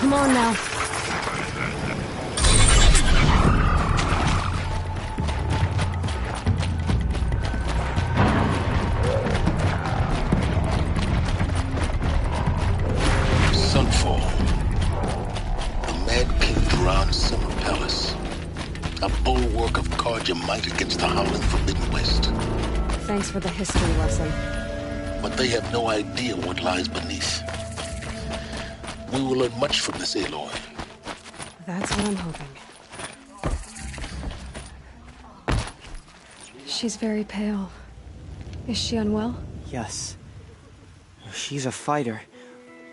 Come on now. Sunfall. The Mad King Duran's summer palace. A bulwark of guard your might against the howling forbidden west. Thanks for the history lesson. But they have no idea what lies beneath. We will learn much from this Aloy. That's what I'm hoping. She's very pale. Is she unwell? Yes. She's a fighter.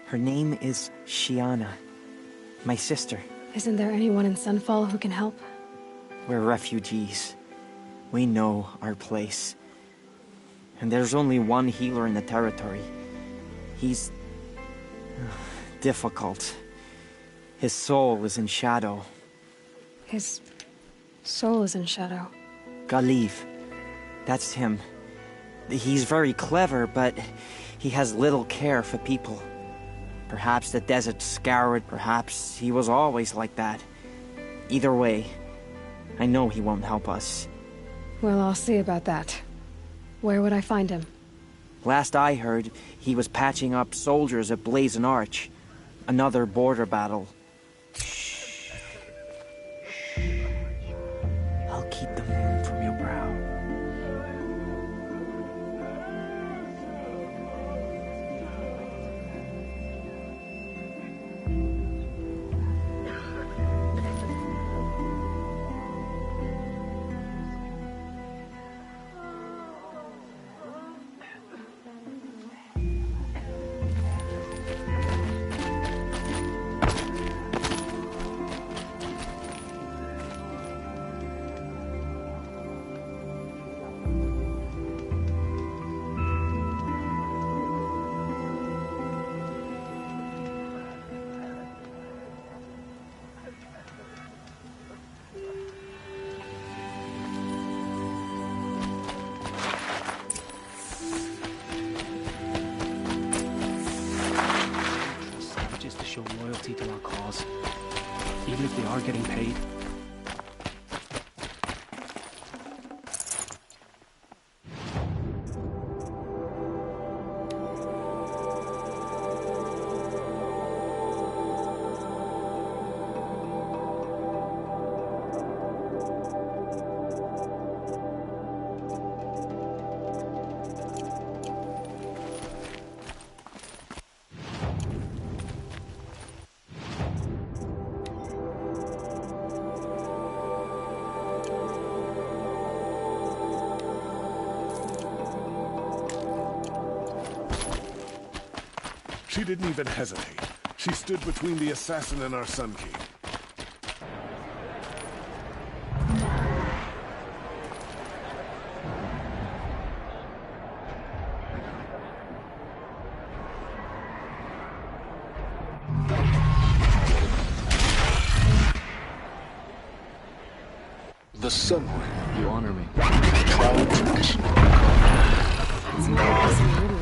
Her name is Shiana. My sister. Isn't there anyone in Sunfall who can help? We're refugees. We know our place. And there's only one healer in the territory. He's difficult. His soul is in shadow. His soul is in shadow. Galiv. That's him. He's very clever, but he has little care for people. Perhaps the desert scoured, perhaps he was always like that. Either way, I know he won't help us. Well, I'll see about that. Where would I find him? Last I heard, he was patching up soldiers at Blazon Arch. Another border battle. Shh. I'll keep the moon from your brow. Show loyalty to our cause, even if they are getting paid. She didn't even hesitate. She stood between the assassin and our Sun King. The Sun Ring. You honor me. Proud tradition. It's not a Meridian.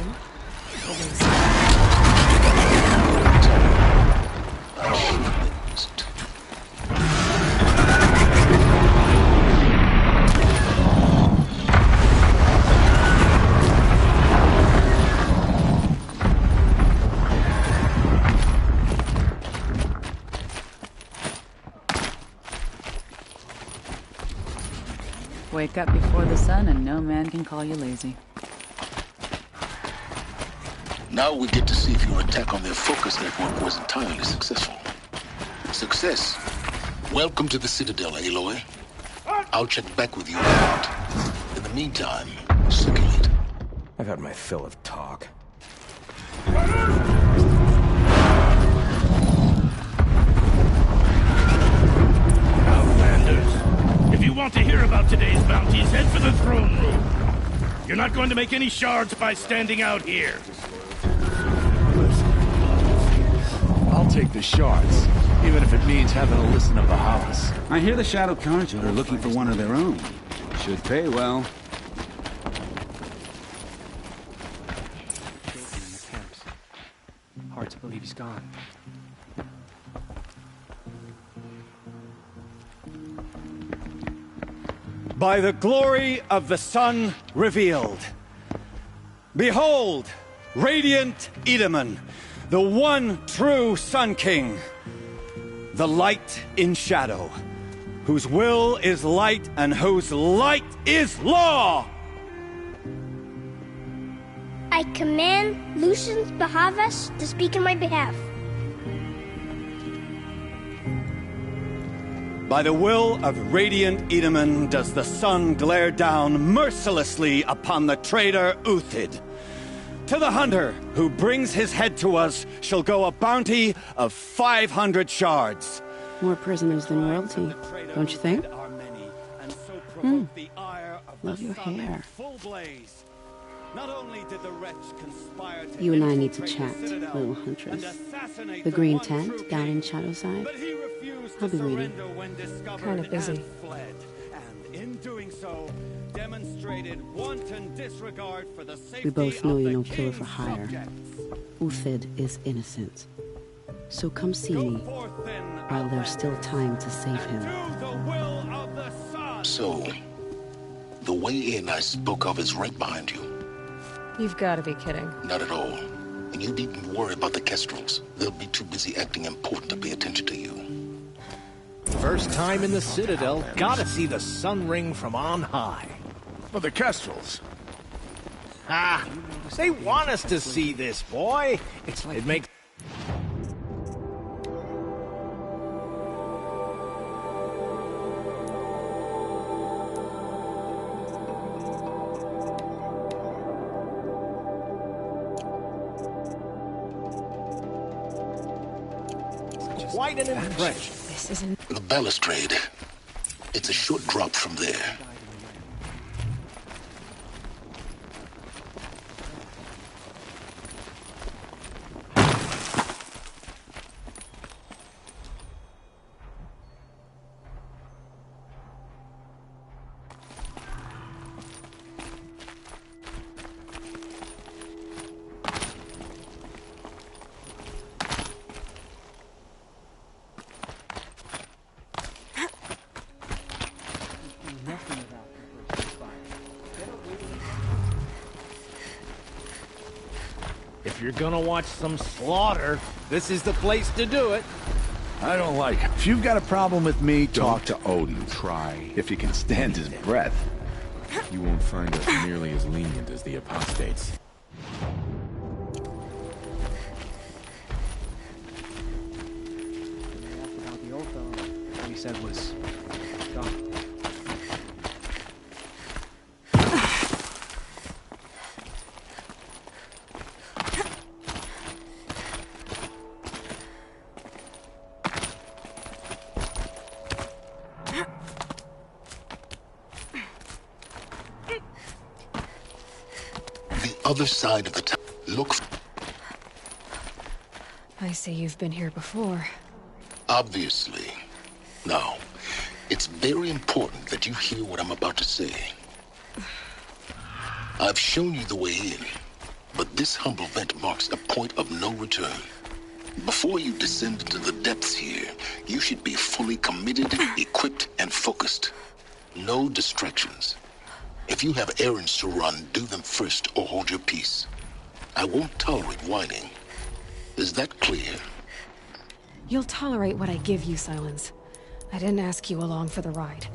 Wake up before the sun and no man can call you lazy. Now we get to see if your attack on their focus network was entirely successful. Success. Welcome to the Citadel, Aloy. I'll check back with you later. In the meantime, circulate. I've had my fill of talk. Outlanders, if you want to hear about today's bounties, head for the throne room. You're not going to make any shards by standing out here. I'll take the shards, even if it means having to listen to Bahamas. I hear the Shadow Carja are looking for one of their own. Should pay well. Hard to believe he's gone. By the glory of the sun revealed. Behold, radiant Edaman, the one true Sun King. The light in shadow, whose will is light and whose light is law! I command Lucius Bahavas to speak in my behalf. By the will of radiant Edaman does the sun glare down mercilessly upon the traitor Uthid. To the hunter who brings his head to us shall go a bounty of 500 shards. More prisoners than royalty, don't you think? Love your hair. You and I need to chat, little huntress. The green tent down in Shadowside? I'll be waiting. Kind of busy. We both know you're no killer for hire. Uthid is innocent. So come see me while there's still time to save him. So, the way in I spoke of is right behind you. You've got to be kidding. Not at all. And you needn't worry about the Kestrels. They'll be too busy acting important to pay attention to you. First time in the Citadel, gotta see the sun ring from on high. Well, the Kestrels. Ah, they want us to see this, boy. It makes... quite an impression. This isn't... The balustrade. It's a short drop from there. If you're gonna watch some slaughter, this is the place to do it. I don't like it. If you've got a problem with me, talk to Odin. Try. If you can stand his breath. You won't find us nearly as lenient as the apostates. About the old fellow, all he said was, "Gone." Other side of the town. Look. I see you've been here before. Obviously. Now, it's very important that you hear what I'm about to say. I've shown you the way in, but this humble vent marks a point of no return. Before you descend into the depths here, you should be fully committed, equipped, and focused. No distractions. If you have errands to run, do them first or hold your peace. I won't tolerate whining. Is that clear? You'll tolerate what I give you, Silence. I didn't ask you along for the ride.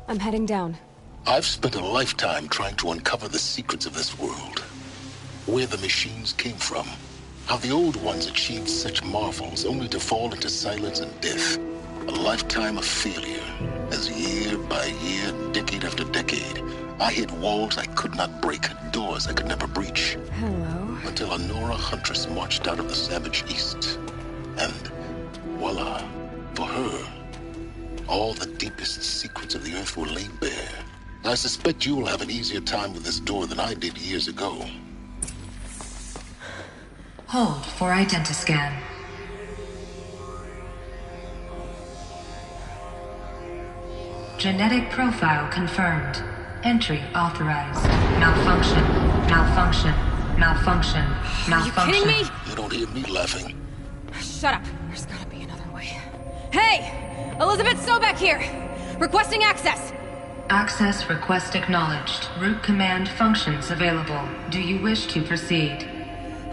I'm heading down. I've spent a lifetime trying to uncover the secrets of this world. Where the machines came from. How the old ones achieved such marvels only to fall into silence and death. A lifetime of failure. As year by year, decade after decade, I hit walls I could not break, doors I could never breach. Hello. Until a Nora huntress marched out of the savage east. And voila, for her, all the deepest secrets of the earth were laid bare. I suspect you'll have an easier time with this door than I did years ago. Hold for identiscan. Genetic profile confirmed. Entry authorized. Malfunction. Malfunction. Malfunction. Are you kidding me? You don't hear me laughing. Shut up. There's gotta be another way. Hey! Elizabeth Sobek here! Requesting access! Access request acknowledged. Root command functions available. Do you wish to proceed?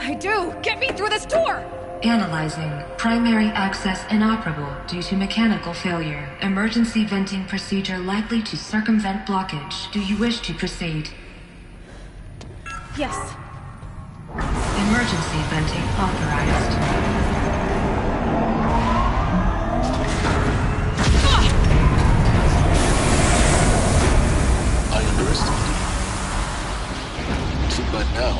I do! Get me through this door! Analyzing. Primary access inoperable due to mechanical failure. Emergency venting procedure likely to circumvent blockage. Do you wish to proceed? Yes. Emergency venting authorized. I underestimated you. Too bad now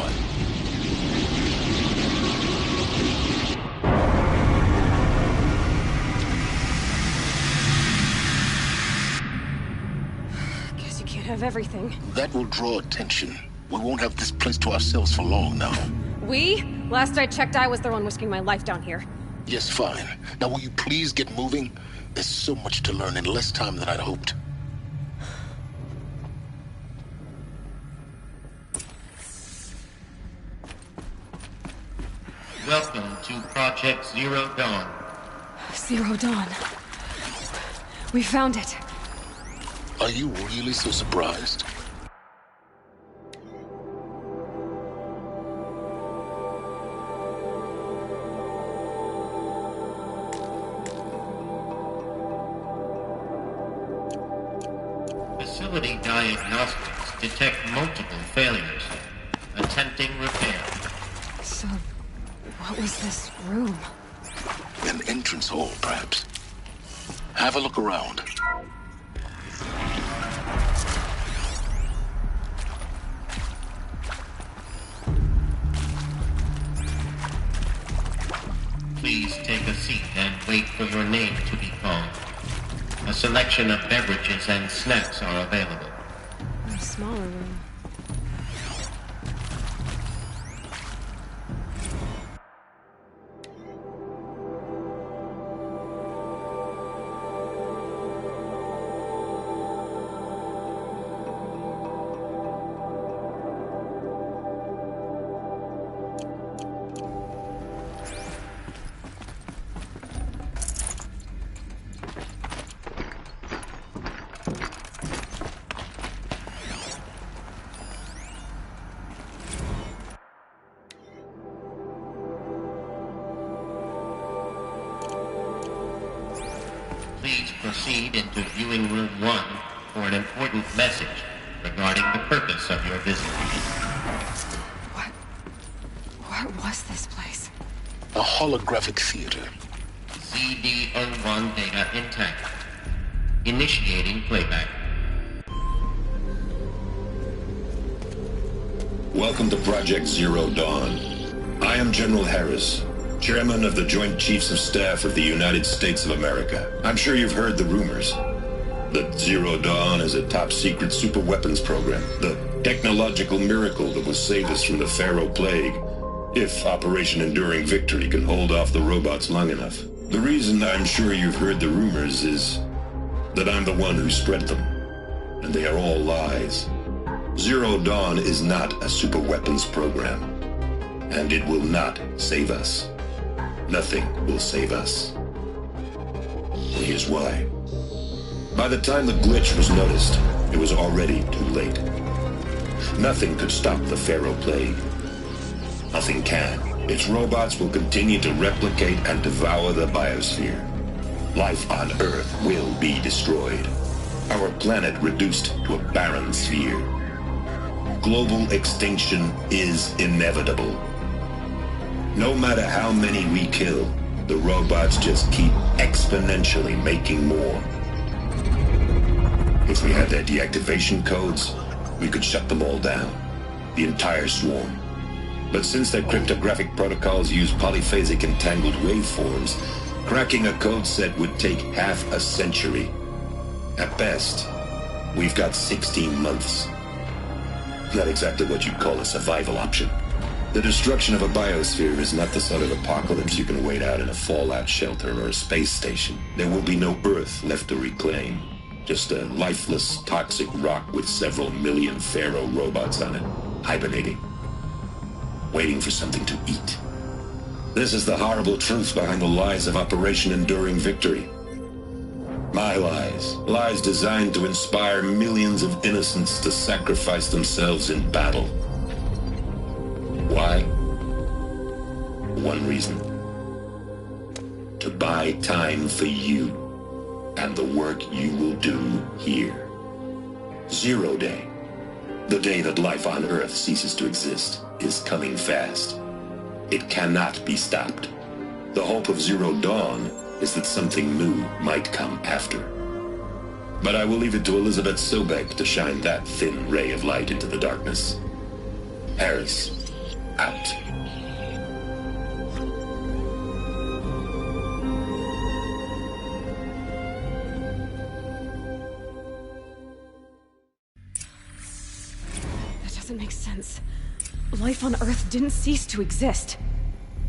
Guess you can't have everything. That will draw attention. We won't have this place to ourselves for long now. We? Last I checked, I was the one risking my life down here. Yes, fine. Now will you please get moving? There's so much to learn in less time than I'd hoped. Welcome to Project Zero Dawn. Zero Dawn. We found it. Are you really so surprised? Facility diagnostics detect multiple failures. Attempting repair. So, what was this room? An entrance hall, perhaps. Have a look around. Please take a seat and wait for your name to be called. A selection of beverages and snacks are available. A smaller room. Please proceed into viewing room 1 for an important message regarding the purpose of your visit. What was this place? A holographic theater. CD01 data intact. Initiating playback. Welcome to Project Zero Dawn. I am General Harris, Chairman of the Joint Chiefs of Staff of the United States of America. I'm sure you've heard the rumors that Zero Dawn is a top-secret super-weapons program, the technological miracle that will save us from the Pharaoh Plague, if Operation Enduring Victory can hold off the robots long enough. The reason I'm sure you've heard the rumors is that I'm the one who spread them, and they are all lies. Zero Dawn is not a super-weapons program, and it will not save us. Nothing will save us. Here's why. By the time the glitch was noticed, it was already too late. Nothing could stop the Pharaoh Plague. Nothing can. Its robots will continue to replicate and devour the biosphere. Life on Earth will be destroyed. Our planet reduced to a barren sphere. Global extinction is inevitable. No matter how many we kill, the robots just keep exponentially making more. If we had their deactivation codes, we could shut them all down, the entire swarm. But since their cryptographic protocols use polyphasic entangled waveforms, cracking a code set would take half a century. At best, we've got 16 months. Not exactly what you'd call a survival option. The destruction of a biosphere is not the sort of apocalypse you can wait out in a fallout shelter or a space station. There will be no Earth left to reclaim. Just a lifeless, toxic rock with several million Pharaoh robots on it, hibernating. waiting for something to eat. This is the horrible truth behind the lies of Operation Enduring Victory. My lies. Lies designed to inspire millions of innocents to sacrifice themselves in battle. Why? One reason. To buy time for you and the work you will do here. 0 Day, the day that life on Earth ceases to exist, is coming fast. It cannot be stopped. The hope of Zero Dawn is that something new might come after. But I will leave it to Elizabeth Sobek to shine that thin ray of light into the darkness. Harris, out. That doesn't make sense. Life on Earth didn't cease to exist.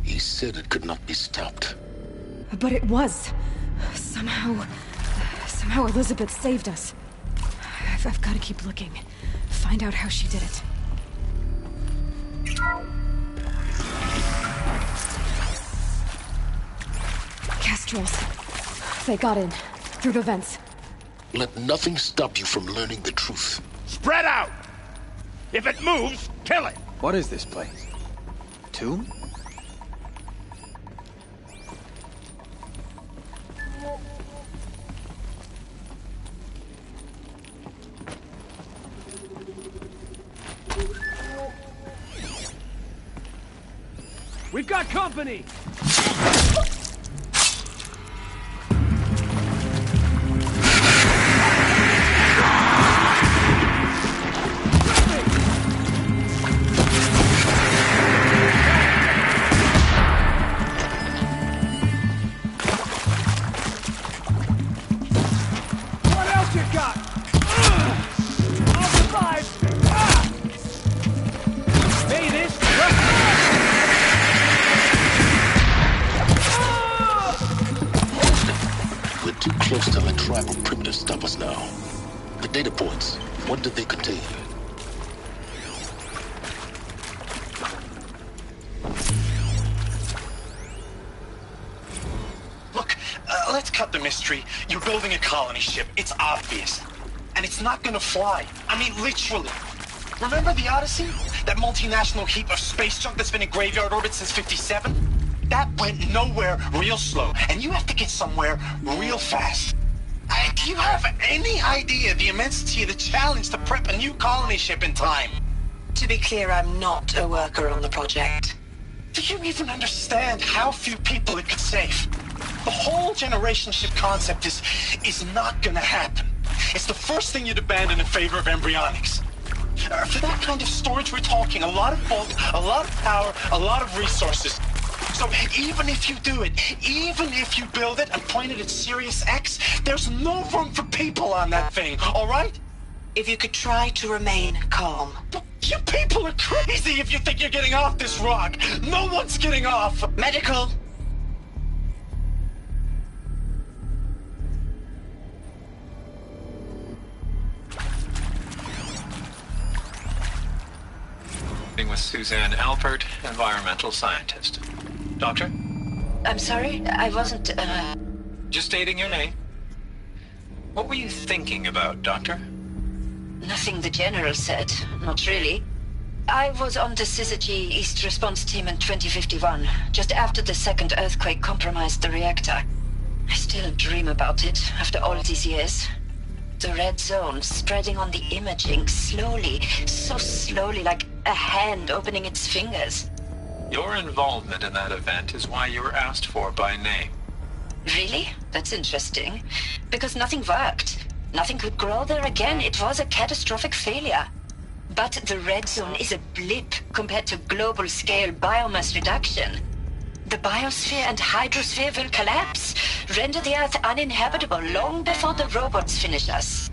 He said it could not be stopped. But it was. Somehow Elizabeth saved us. I've got to keep looking. Find out how she did it. Kestrels. They got in. Through the vents. Let nothing stop you from learning the truth. Spread out! If it moves, kill it! What is this place? Tomb? We've got company! What else you got? I'll survive! Hey, this... We're too close to let tribal primitives stop us now. The data points, what did they contain? Look, let's cut the mystery. You're building a colony ship. It's obvious. And it's not gonna fly. I mean, literally. Remember the Odyssey? That multinational heap of space junk that's been in graveyard orbit since 57? That went nowhere real slow. And you have to get somewhere real fast. Do you have any idea the immensity of the challenge to prep a new colony ship in time? To be clear, I'm not a worker on the project. Do you even understand how few people it could save? The whole generation ship concept is not gonna happen. It's the first thing you'd abandon in favor of embryonics. For that kind of storage, we're talking a lot of bulk, a lot of power, a lot of resources. So even if you do it, even if you build it and point it at Sirius X, there's no room for people on that thing, all right? If you could try to remain calm. You people are crazy if you think you're getting off this rock. No one's getting off. Medical. With Suzanne Alpert, environmental scientist. Doctor? I'm sorry, I wasn't, Just stating your name. What were you thinking about, Doctor? Nothing the General said, not really. I was on the Syzygy East Response Team in 2051, just after the second earthquake compromised the reactor. I still dream about it, after all these years. The red zone spreading on the imaging, slowly, so slowly, like a hand opening its fingers. Your involvement in that event is why you were asked for by name. Really? That's interesting. Because nothing worked. Nothing could grow there again. It was a catastrophic failure. But the red zone is a blip compared to global-scale biomass reduction. The biosphere and hydrosphere will collapse, render the Earth uninhabitable long before the robots finish us.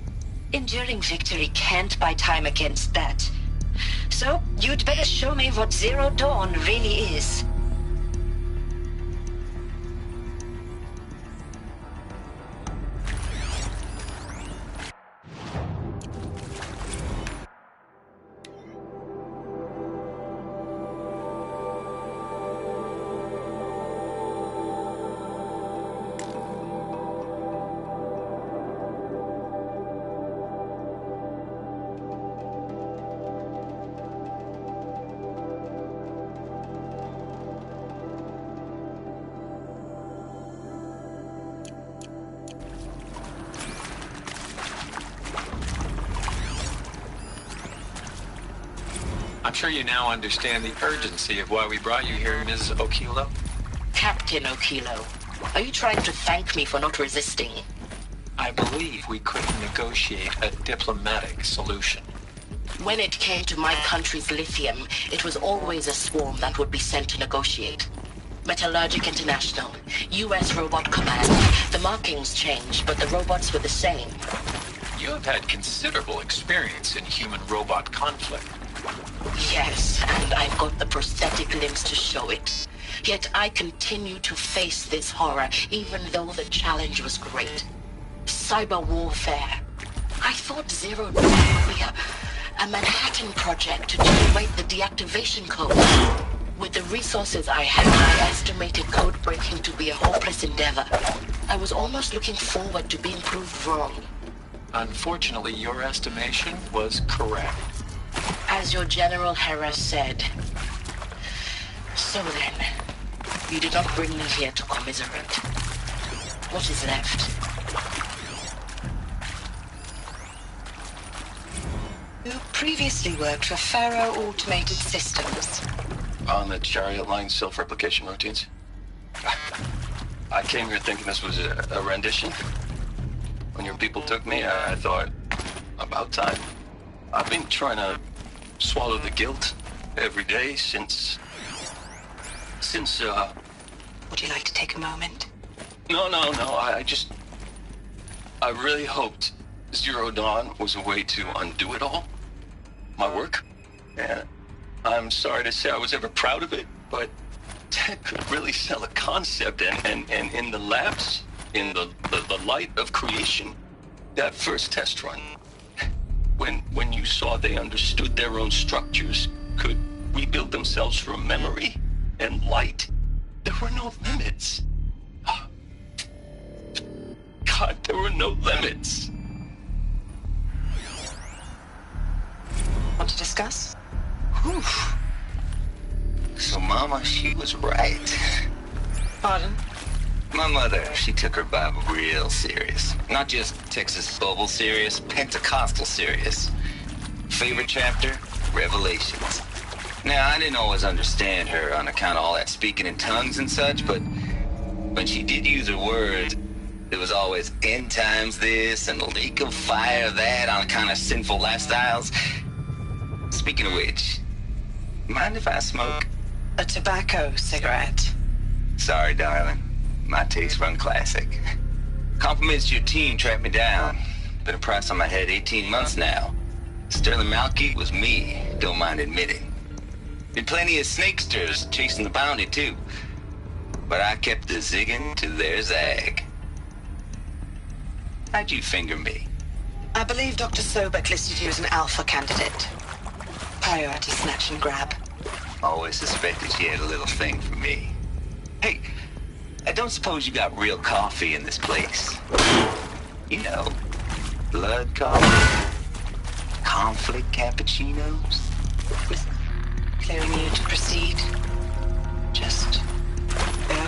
Enduring Victory can't buy time against that. So, you'd better show me what Zero Dawn really is. I'm sure you now understand the urgency of why we brought you here, Ms. Okilo. Captain Okilo, are you trying to thank me for not resisting? I believe we couldn't negotiate a diplomatic solution. When it came to my country's lithium, it was always a swarm that would be sent to negotiate. Metallurgic International, U.S. Robot Command. The markings changed, but the robots were the same. You have had considerable experience in human-robot conflict. Yes, and I've got the prosthetic limbs to show it. Yet I continue to face this horror, even though the challenge was great. Cyber warfare. I thought Zero Dawn would be a Manhattan project to generate the deactivation code. With the resources I had, I estimated code breaking to be a hopeless endeavor. I was almost looking forward to being proved wrong. Unfortunately, your estimation was correct. As your General Harris said. So then, you did not bring me here to commiserate. What is left? You previously worked for Faro Automated Systems. On the Chariot Line self-replication routines. I came here thinking this was a rendition. When your people took me, I thought, about time. I've been trying to swallow the guilt every day since... Would you like to take a moment? No, I really hoped Zero Dawn was a way to undo it all. My work. And I'm sorry to say I was ever proud of it, but Ted could really sell a concept, and in the labs, in the light of creation, that first test run, when you saw they understood their own structures, could rebuild themselves from memory and light, there were no limits. God, there were no limits. Want to discuss? Whew. So Mama, she was right. Pardon? My mother, she took her Bible real serious. Not just Texas Bible serious, Pentecostal serious. Favorite chapter? Revelations. Now, I didn't always understand her on account of all that speaking in tongues and such, but when she did use her words, there was always end times this and lake of fire that on account of sinful lifestyles. Speaking of which, mind if I smoke? A tobacco cigarette. Sorry, darling. My taste run classic. Compliments to your team tracked me down. Been a price on my head 18 months now. Sterling Malky was me, don't mind admitting. Been plenty of snakesters chasing the bounty, too. But I kept the zigging to their zag. How'd you finger me? I believe Dr. Sobek listed you as an alpha candidate. Priority snatch and grab. Always suspected she had a little thing for me. Hey, I don't suppose you got real coffee in this place. You know, blood coffee, conflict cappuccinos. Clearing you to proceed. Just go.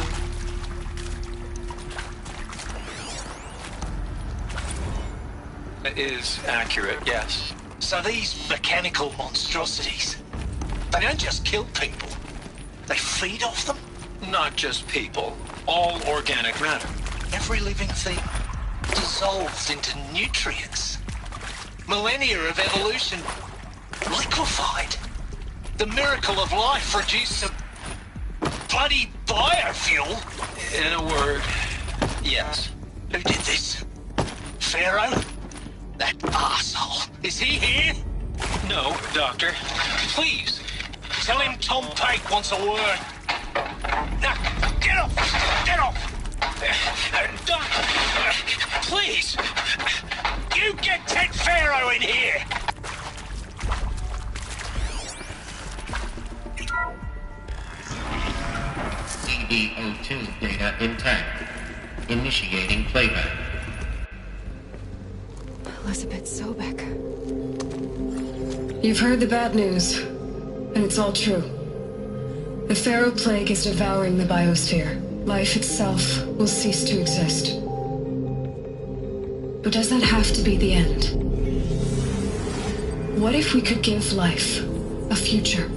It is accurate, yes. So these mechanical monstrosities, they don't just kill people, they feed off them? Not just people, all organic matter. Every living thing dissolves into nutrients. Millennia of evolution liquefied. The miracle of life produced some bloody biofuel. In a word, yes. Who did this? Pharaoh? That arsehole. Is he here? No, Doctor. Please, tell him Tom Pate wants a word. Now, get off! Get off! Please! You get Ted Pharaoh in here! CD02 data intact. Initiating playback. Elizabeth Sobek. You've heard the bad news, and it's all true. The Pharaoh plague is devouring the biosphere. Life itself will cease to exist. But does that have to be the end? What if we could give life a a future.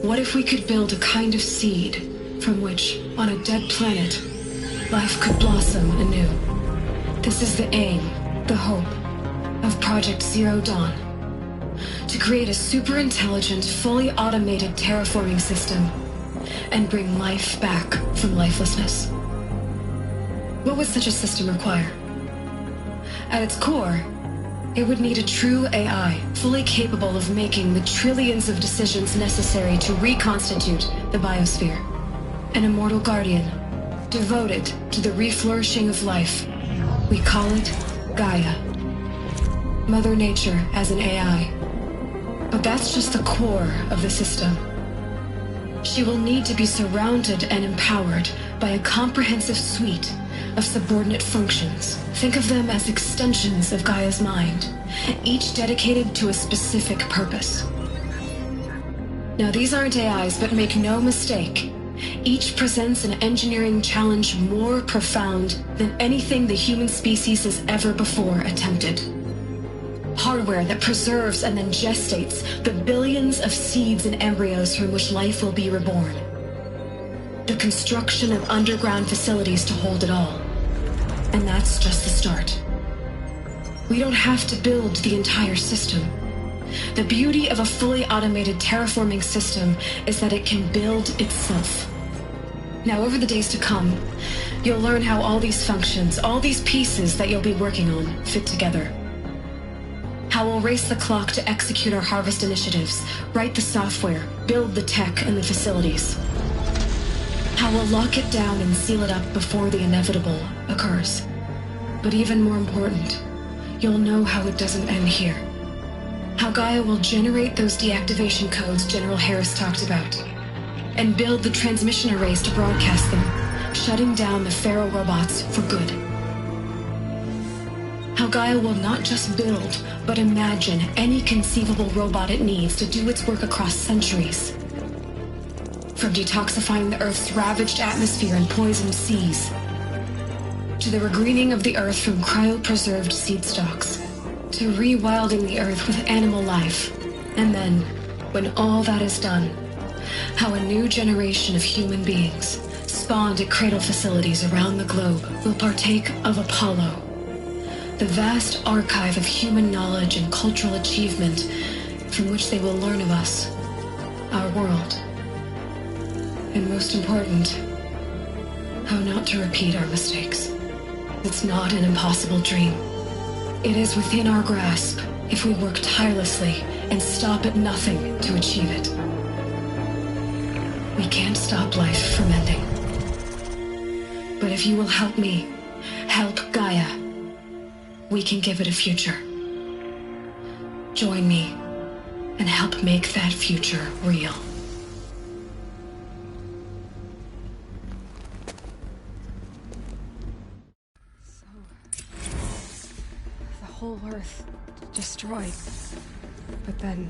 What if we could build a kind of seed from which, on a dead planet, life could blossom anew? This is the aim, the hope, of Project Zero Dawn. To create a super-intelligent, fully automated terraforming system and bring life back from lifelessness. What would such a system require? At its core, it would need a true AI, fully capable of making the trillions of decisions necessary to reconstitute the biosphere. An immortal guardian, devoted to the reflourishing of life. We call it Gaia. Mother Nature as an AI. But that's just the core of the system. She will need to be surrounded and empowered by a comprehensive suite of subordinate functions. Think of them as extensions of Gaia's mind, each dedicated to a specific purpose. Now, these aren't AIs, but make no mistake, each presents an engineering challenge more profound than anything the human species has ever before attempted. Hardware that preserves and then gestates the billions of seeds and embryos from which life will be reborn. The construction of underground facilities to hold it all. And that's just the start. We don't have to build the entire system. The beauty of a fully automated terraforming system is that it can build itself. Now, over the days to come, you'll learn how all these functions, all these pieces that you'll be working on, fit together. How we'll race the clock to execute our harvest initiatives, write the software, build the tech and the facilities. How we'll lock it down and seal it up before the inevitable occurs. But even more important, you'll know how it doesn't end here. How Gaia will generate those deactivation codes General Harris talked about, and build the transmission arrays to broadcast them, shutting down the Pharaoh robots for good. How Gaia will not just build, but imagine any conceivable robot it needs to do its work across centuries. From detoxifying the Earth's ravaged atmosphere and poisoned seas, to the regreening of the Earth from cryopreserved seed stalks, to rewilding the Earth with animal life. And then, when all that is done, how a new generation of human beings, spawned at cradle facilities around the globe, will partake of Apollo, the vast archive of human knowledge and cultural achievement from which they will learn of us, our world. And most important, how not to repeat our mistakes. It's not an impossible dream. It is within our grasp if we work tirelessly and stop at nothing to achieve it. We can't stop life from ending. But if you will help me, help Gaia, we can give it a future. Join me and help make that future real. The whole Earth destroyed. But then...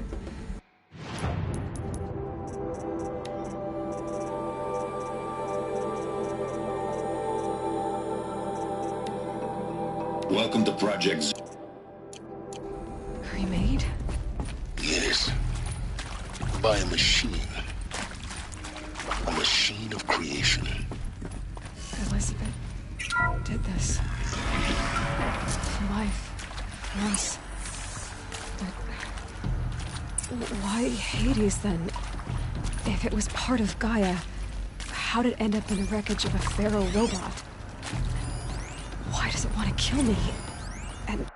Welcome to Project Z. Remade? Yes. By a machine. A machine of creation. Elizabeth did this. Life. Once. But... why Hades, then? If it was part of Gaia, how did it end up in the wreckage of a Pharaoh robot? Why does it want to kill me? And...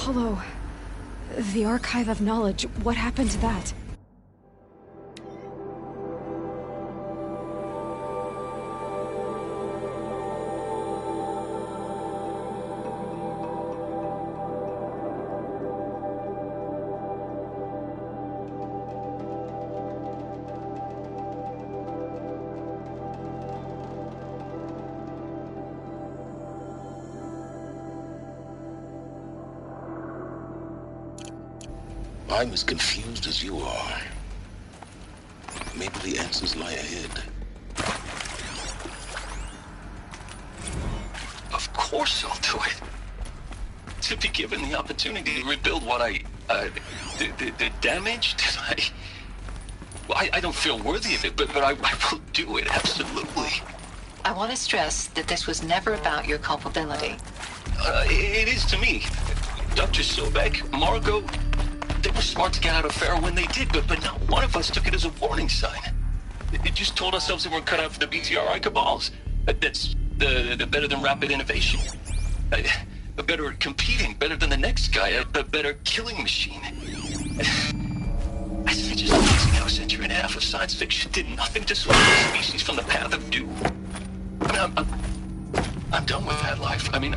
Apollo... The Archive of Knowledge, what happened to that? I'm as confused as you are. Maybe the answers lie ahead. Of course I'll do it. To be given the opportunity to rebuild what the damage that I don't feel worthy of it, but I will do it, absolutely. I want to stress that this was never about your culpability. It is to me. Dr. Sobek, Margot, they were smart to get out of Pharaoh when they did, but not one of us took it as a warning sign. It just told ourselves that we're cut out for the BTRI cabals. That's the better than rapid innovation. Better at competing, better than the next guy, a better killing machine. It's just amazing how a century and a half of science fiction did nothing to sway the species from the path of doom. I mean, I'm done with that life. I mean,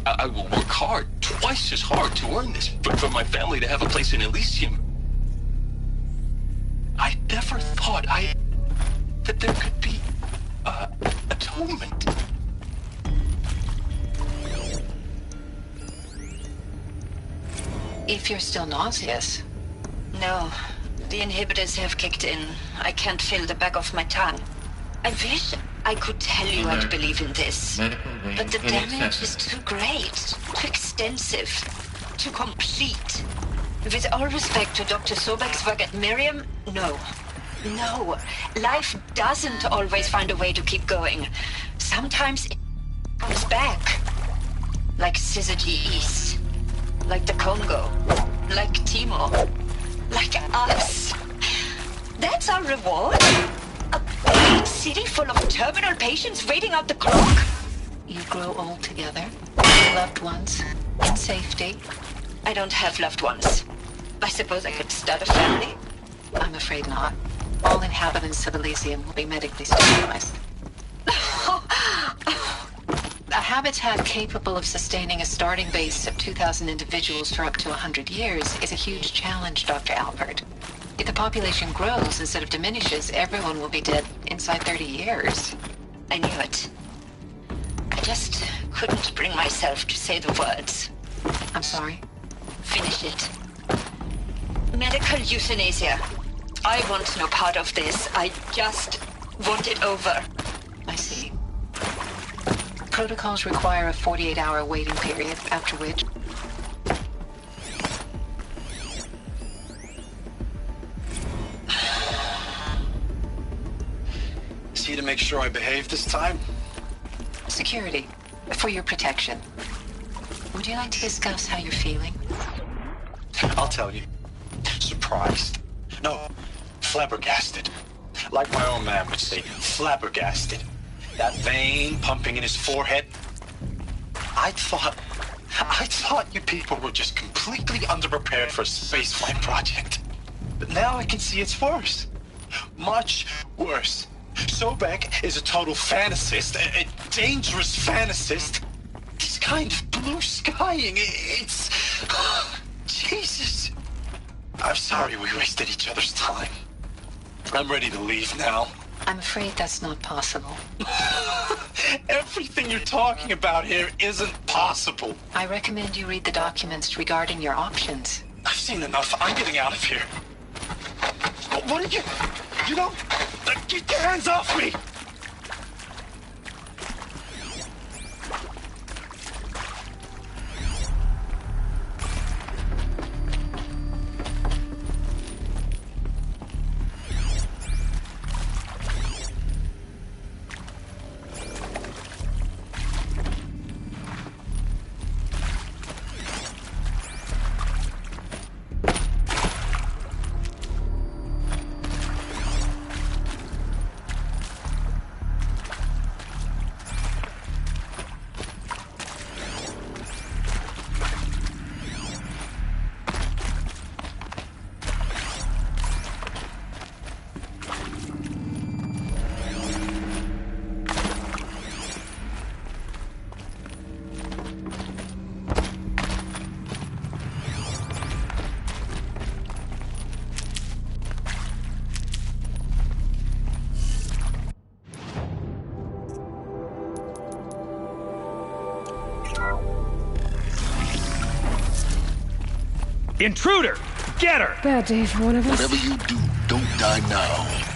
I will work hard, twice as hard to earn this, for my family to have a place in Elysium. I never thought that there could be, atonement. If you're still nauseous. No, the inhibitors have kicked in. I can't feel the back of my tongue. I wish I could tell you I'd believe in this, but the damage is too great, too extensive, too complete. With all respect to Dr. Sobek's work at Miriam, no. No, life doesn't always find a way to keep going. Sometimes it comes back. Like Syzygy East. Like the Congo. Like Timor. Like us. That's our reward? A big city full of terminal patients waiting out the clock? You grow old together. Loved ones. In safety. I don't have loved ones. I suppose I could start a family? I'm afraid not. All inhabitants of Elysium will be medically sterilized. A habitat capable of sustaining a starting base of 2,000 individuals for up to 100 years is a huge challenge, Dr. Alpert. If the population grows instead of diminishes, everyone will be dead inside 30 years. I knew it. I just couldn't bring myself to say the words. I'm sorry? Finish it. Medical euthanasia. I want no part of this. I just want it over. I see. Protocols require a 48-hour waiting period, after which... Is he to make sure I behave this time? Security. For your protection. Would you like to discuss how you're feeling? I'll tell you. Surprised. No, flabbergasted. Like my own man would say, flabbergasted. That vein pumping in his forehead. I thought you people were just completely underprepared for a spaceflight project. But now I can see it's worse. Much worse. Sobek is a total fantasist, a dangerous fantasist. He's kind of blue skying. It's... Jesus. I'm sorry we wasted each other's time. I'm ready to leave now. I'm afraid that's not possible. Everything you're talking about here isn't possible. I recommend you read the documents regarding your options. I've seen enough. I'm getting out of here. What are you... You don't... Get your hands off me! Intruder! Get her! Bad day for one of us. Whatever you do, don't die now.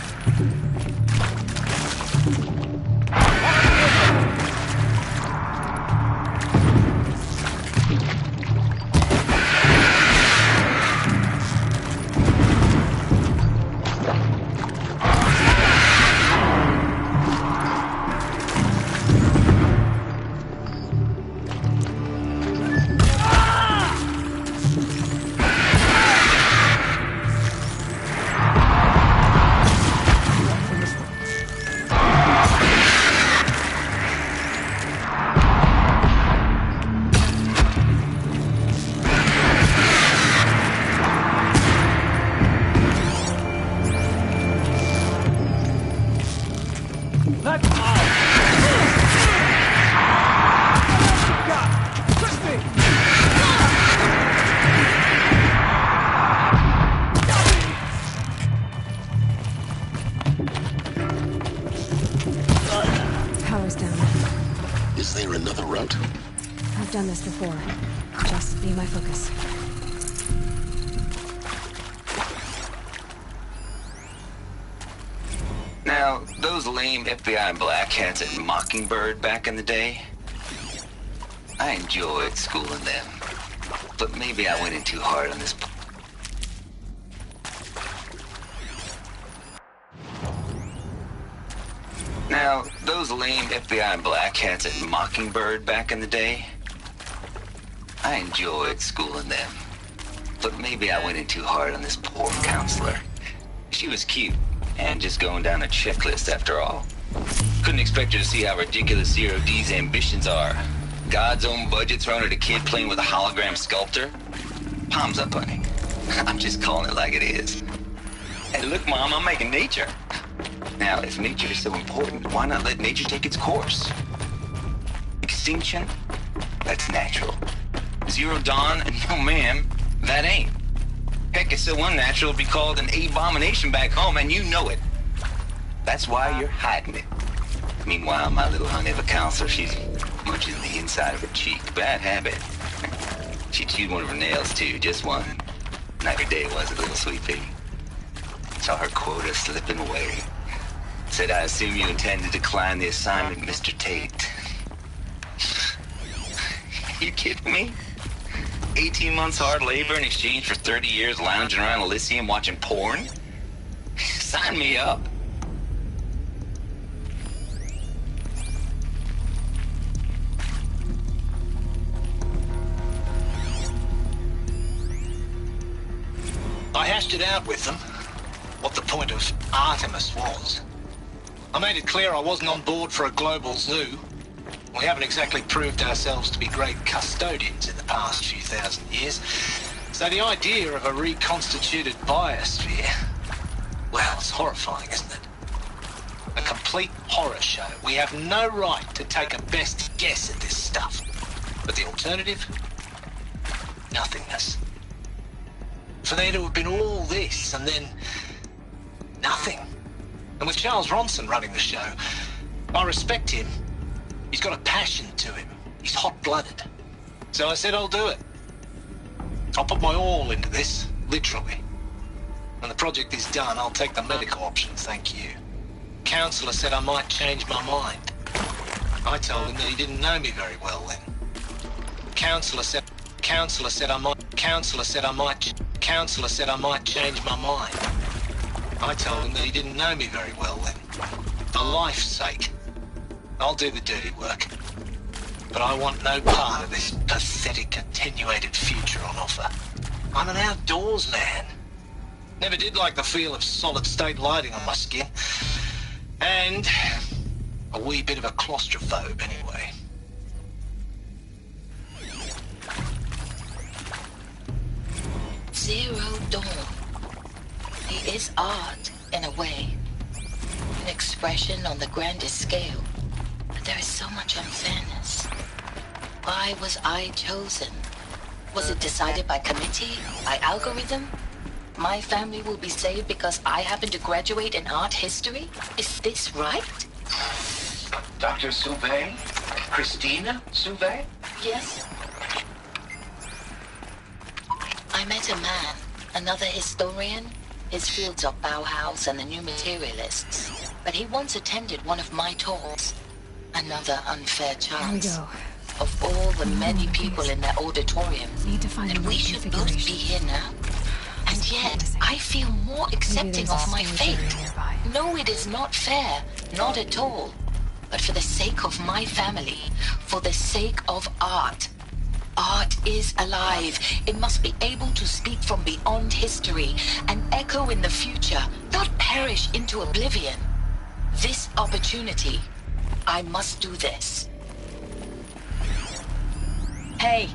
Done this before. Just be my focus. Now, those lame FBI black hats at Mockingbird back in the day, I enjoyed schooling them. But maybe I went in too hard on this. Now, those lame FBI black hats at Mockingbird back in the day, I enjoyed schooling them, but maybe I went in too hard on this poor counselor. She was cute, and just going down a checklist after all. Couldn't expect her to see how ridiculous Zero D's ambitions are. God's own budget thrown at a kid playing with a hologram sculptor? Palms up, honey. I'm just calling it like it is. Hey, look, Mom, I'm making nature. Now, if nature is so important, why not let nature take its course? Extinction? That's natural. Zero Dawn? No, ma'am, that ain't. Heck, it's so unnatural to be called an abomination back home, and you know it. That's why you're hiding it. Meanwhile, my little honey of a counselor, she's munching the inside of her cheek. Bad habit. She chewed one of her nails, too, just one. Not your day was it, little sweet pea. Saw her quota slipping away. Said, I assume you intend to decline the assignment, Mr. Tate. You kidding me? 18 months hard labor in exchange for 30 years lounging around Elysium watching porn? Sign me up. I hashed it out with them, what the point of Artemis was. I made it clear I wasn't on board for a global zoo. We haven't exactly proved ourselves to be great custodians in the past few thousand years. So the idea of a reconstituted biosphere, well, it's horrifying, isn't it? A complete horror show. We have no right to take a best guess at this stuff. But the alternative? Nothingness. For there to have been all this and then nothing. And with Charles Ronson running the show, I respect him. He's got a passion to him. He's hot-blooded. So I said I'll do it. I'll put my all into this, literally. When the project is done, I'll take the medical option, thank you. Counselor said I might change my mind. I told him that he didn't know me very well then. Counselor said I might change my mind. I told him that he didn't know me very well then. For life's sake. I'll do the dirty work. But I want no part of this pathetic, attenuated future on offer. I'm an outdoors man. Never did like the feel of solid-state lighting on my skin. And a wee bit of a claustrophobe, anyway. Zero Dawn. It is art, in a way. An expression on the grandest scale. But there is so much unfairness. Why was I chosen? Was it decided by committee? By algorithm? My family will be saved because I happen to graduate in art history? Is this right? Dr. Sauvé? Christina Sauvé? Yes. I'm met a man, another historian. His fields are Bauhaus and the New Materialists. But he once attended one of my talks. Another unfair chance. Here we go. Of all the many people in that auditorium, Need to find and we should both be here now. And yet, I feel more accepting of my fate. No, it is not fair. Not at all. But for the sake of my family, for the sake of art. Art is alive. It must be able to speak from beyond history and echo in the future, not perish into oblivion. This opportunity, I must do this. Hey,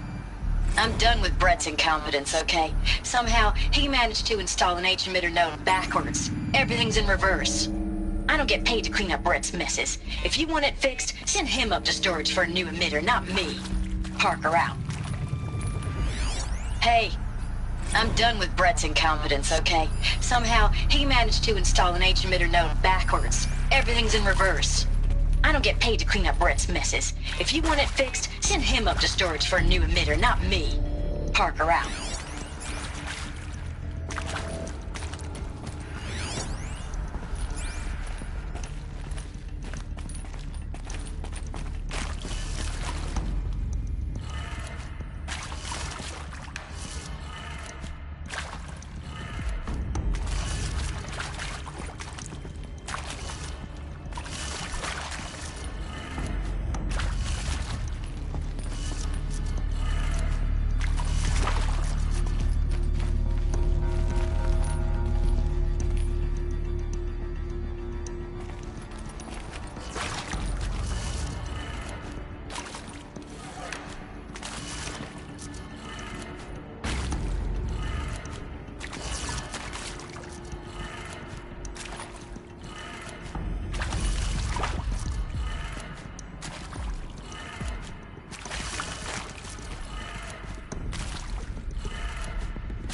I'm done with Brett's incompetence, okay? Somehow, he managed to install an H-emitter node backwards. Everything's in reverse. I don't get paid to clean up Brett's messes. If you want it fixed, send him up to storage for a new emitter, not me. Parker out. Hey, I'm done with Brett's incompetence, okay? Somehow, he managed to install an H-emitter node backwards. Everything's in reverse. I don't get paid to clean up Brett's messes. If you want it fixed, send him up to storage for a new emitter, not me. Parker out.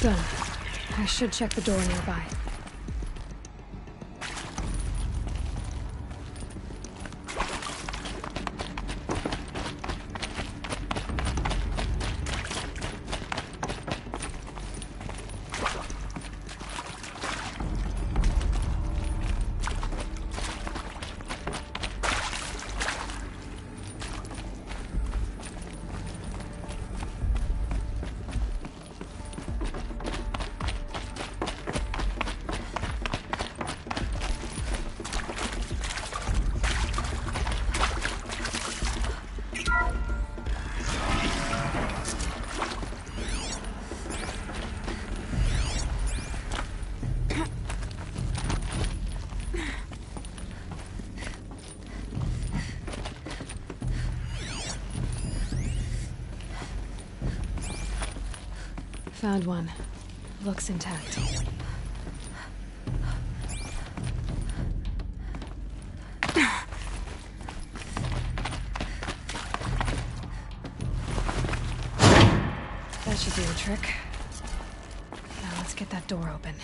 Done. I should check the door nearby. Found one. Looks intact. That should do the trick. Now let's get that door open.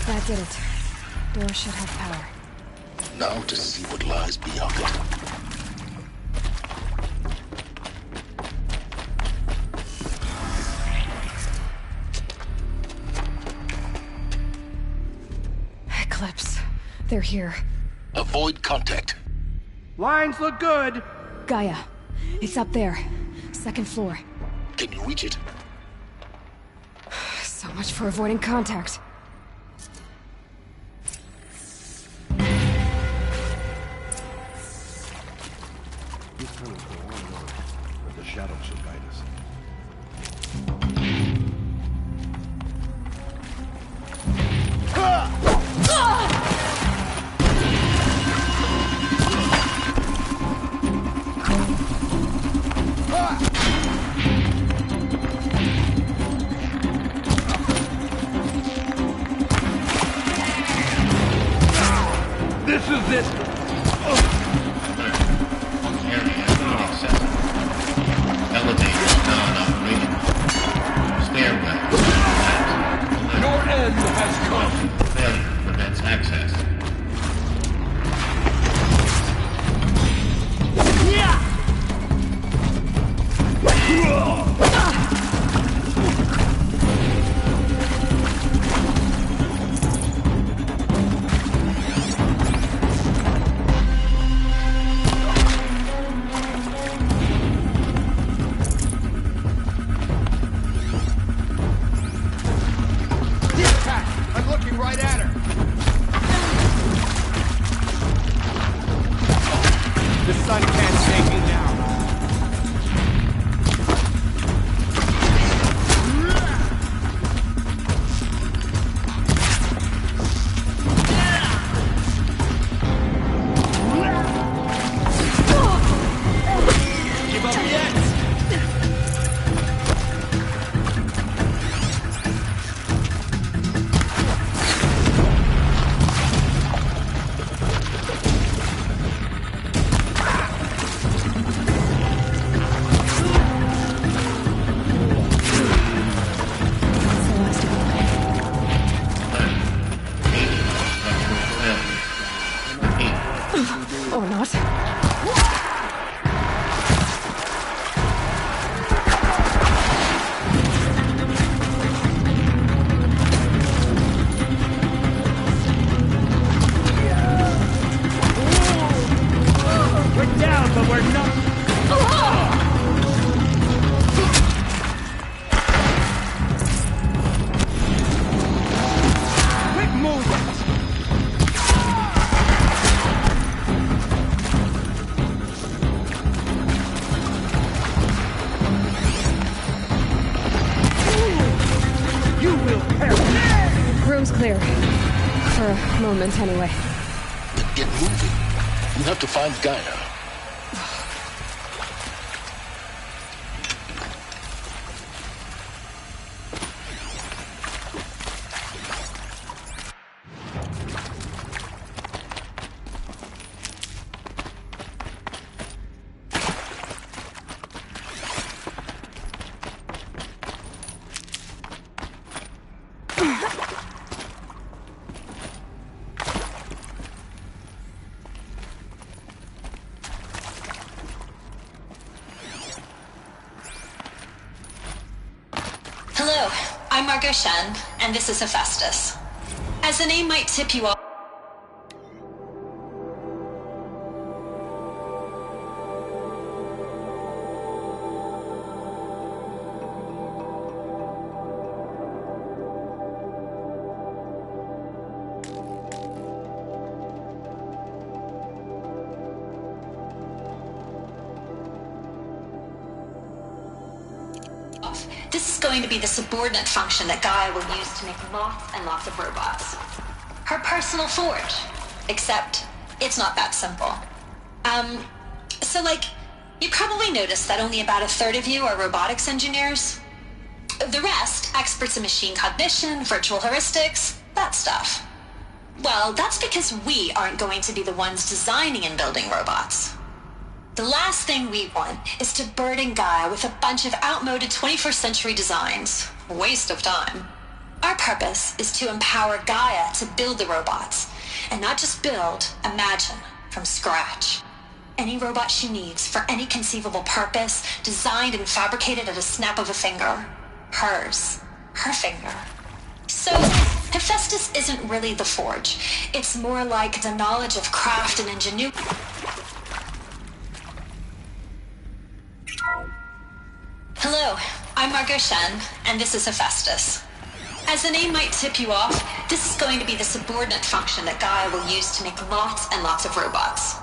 That did it. Door should have power. Now to see what lies beyond it. Eclipse. They're here. Avoid contact. Lines look good. Gaia. It's up there. Second floor. Can you reach it? So much for avoiding contact. These tunnels go on and on, but the shadows should guide us. This is it! Elevator non-operating. Stairwell. Your end has come! Failure prevents access. I'm looking right at her! The sun can't take me now. Give up yet! Or not. We're down, but we're not. Quick move! You will perish! Room's clear. For a moment, anyway. Then get moving. You have to find Gaia. Hello, I'm Margot Shen, and this is Hephaestus. As the name might tip you off, this is going to be the subordinate function that Gaia will use to make lots and lots of robots. Her personal forge. Except, it's not that simple. So you probably noticed that only about a third of you are robotics engineers. The rest, experts in machine cognition, virtual heuristics, that stuff. Well, that's because we aren't going to be the ones designing and building robots. The last thing we want is to burden Gaia with a bunch of outmoded 21st century designs. Waste of time. Our purpose is to empower Gaia to build the robots. And not just build, imagine, from scratch. Any robot she needs for any conceivable purpose, designed and fabricated at a snap of a finger. Hers. Her finger. So, Hephaestus isn't really the forge. It's more like the knowledge of craft and ingenuity. Hello, I'm Margot Shen, and this is Hephaestus. As the name might tip you off, this is going to be the subordinate function that Gaia will use to make lots and lots of robots.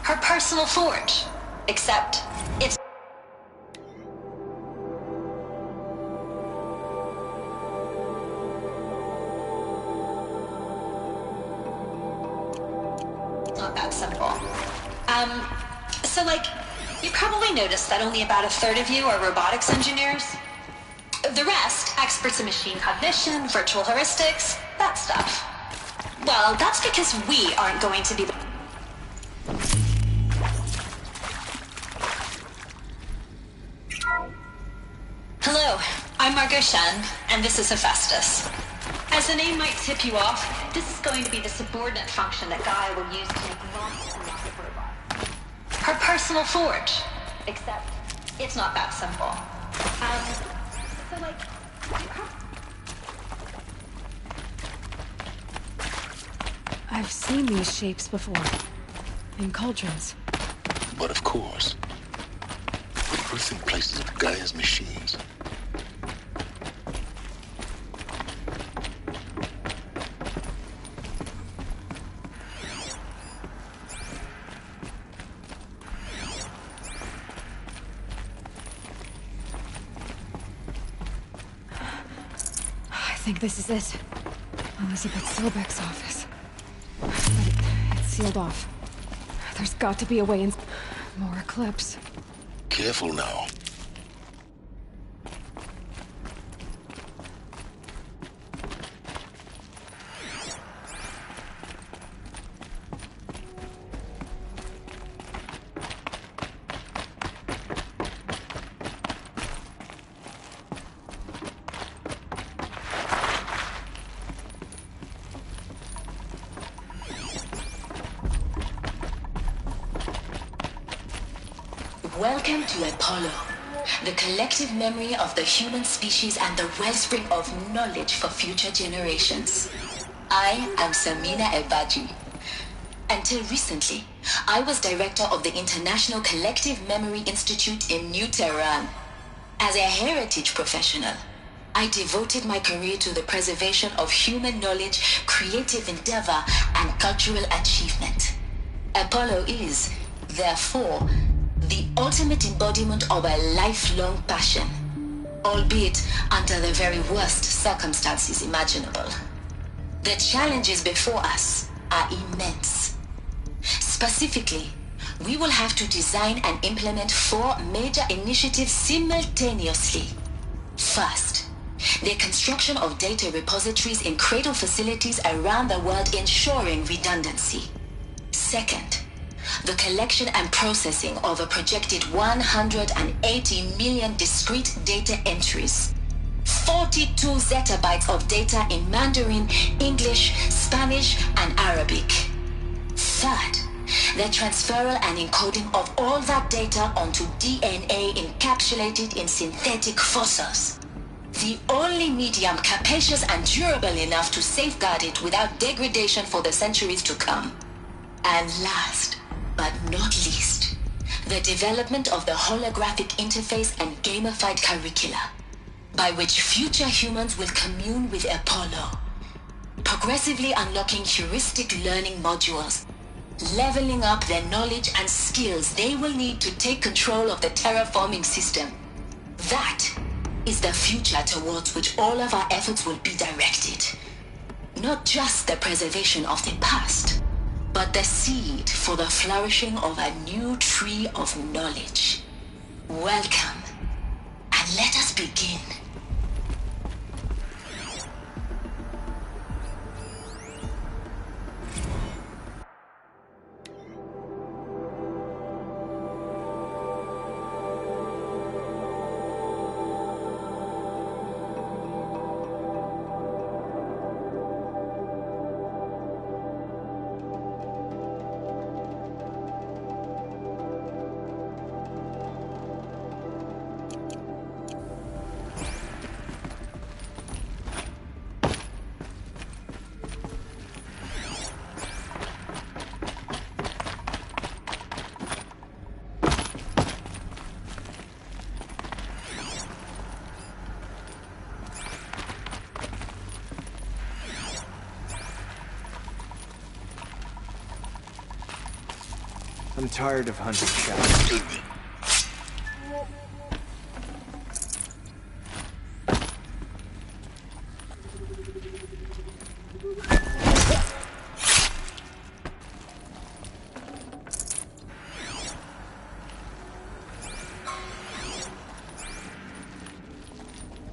Her personal forge. Except, it's not that simple. So like, you probably noticed that only about a third of you are robotics engineers. The rest, experts in machine cognition, virtual heuristics, that stuff. Well, that's because we aren't going to be the... Hello, I'm Margot Shen, and this is Hephaestus. As the name might tip you off, this is going to be the subordinate function that Gaia will use to make vast amounts of robots. Her personal forge. Except, it's not that simple. So like... I've seen these shapes before. In cauldrons. But of course, the birthing places of Gaia's machines. I think this is it. Elizabeth Silbeck's office. But it's sealed off. There's got to be a way in... More eclipse. Careful now. Welcome to Apollo, the collective memory of the human species and the wellspring of knowledge for future generations. I am Samina Ebaji. Until recently, I was director of the International Collective Memory Institute in New Tehran. As a heritage professional, I devoted my career to the preservation of human knowledge, creative endeavor, and cultural achievement. Apollo is, therefore, the ultimate embodiment of a lifelong passion, albeit under the very worst circumstances imaginable. The challenges before us are immense. Specifically, we will have to design and implement 4 major initiatives simultaneously. First, the construction of data repositories in cradle facilities around the world, ensuring redundancy. Second, the collection and processing of a projected 180 million discrete data entries, 42 zettabytes of data in Mandarin, English, Spanish, and Arabic. Third, the transferal and encoding of all that data onto DNA encapsulated in synthetic fossils, the only medium capacious and durable enough to safeguard it without degradation for the centuries to come. And last, but not least, the development of the holographic interface and gamified curricula, by which future humans will commune with Apollo, progressively unlocking heuristic learning modules, leveling up their knowledge and skills they will need to take control of the terraforming system. That is the future towards which all of our efforts will be directed. Not just the preservation of the past, but the seed for the flourishing of a new tree of knowledge. Welcome, and let us begin. I'm tired of hunting shadows.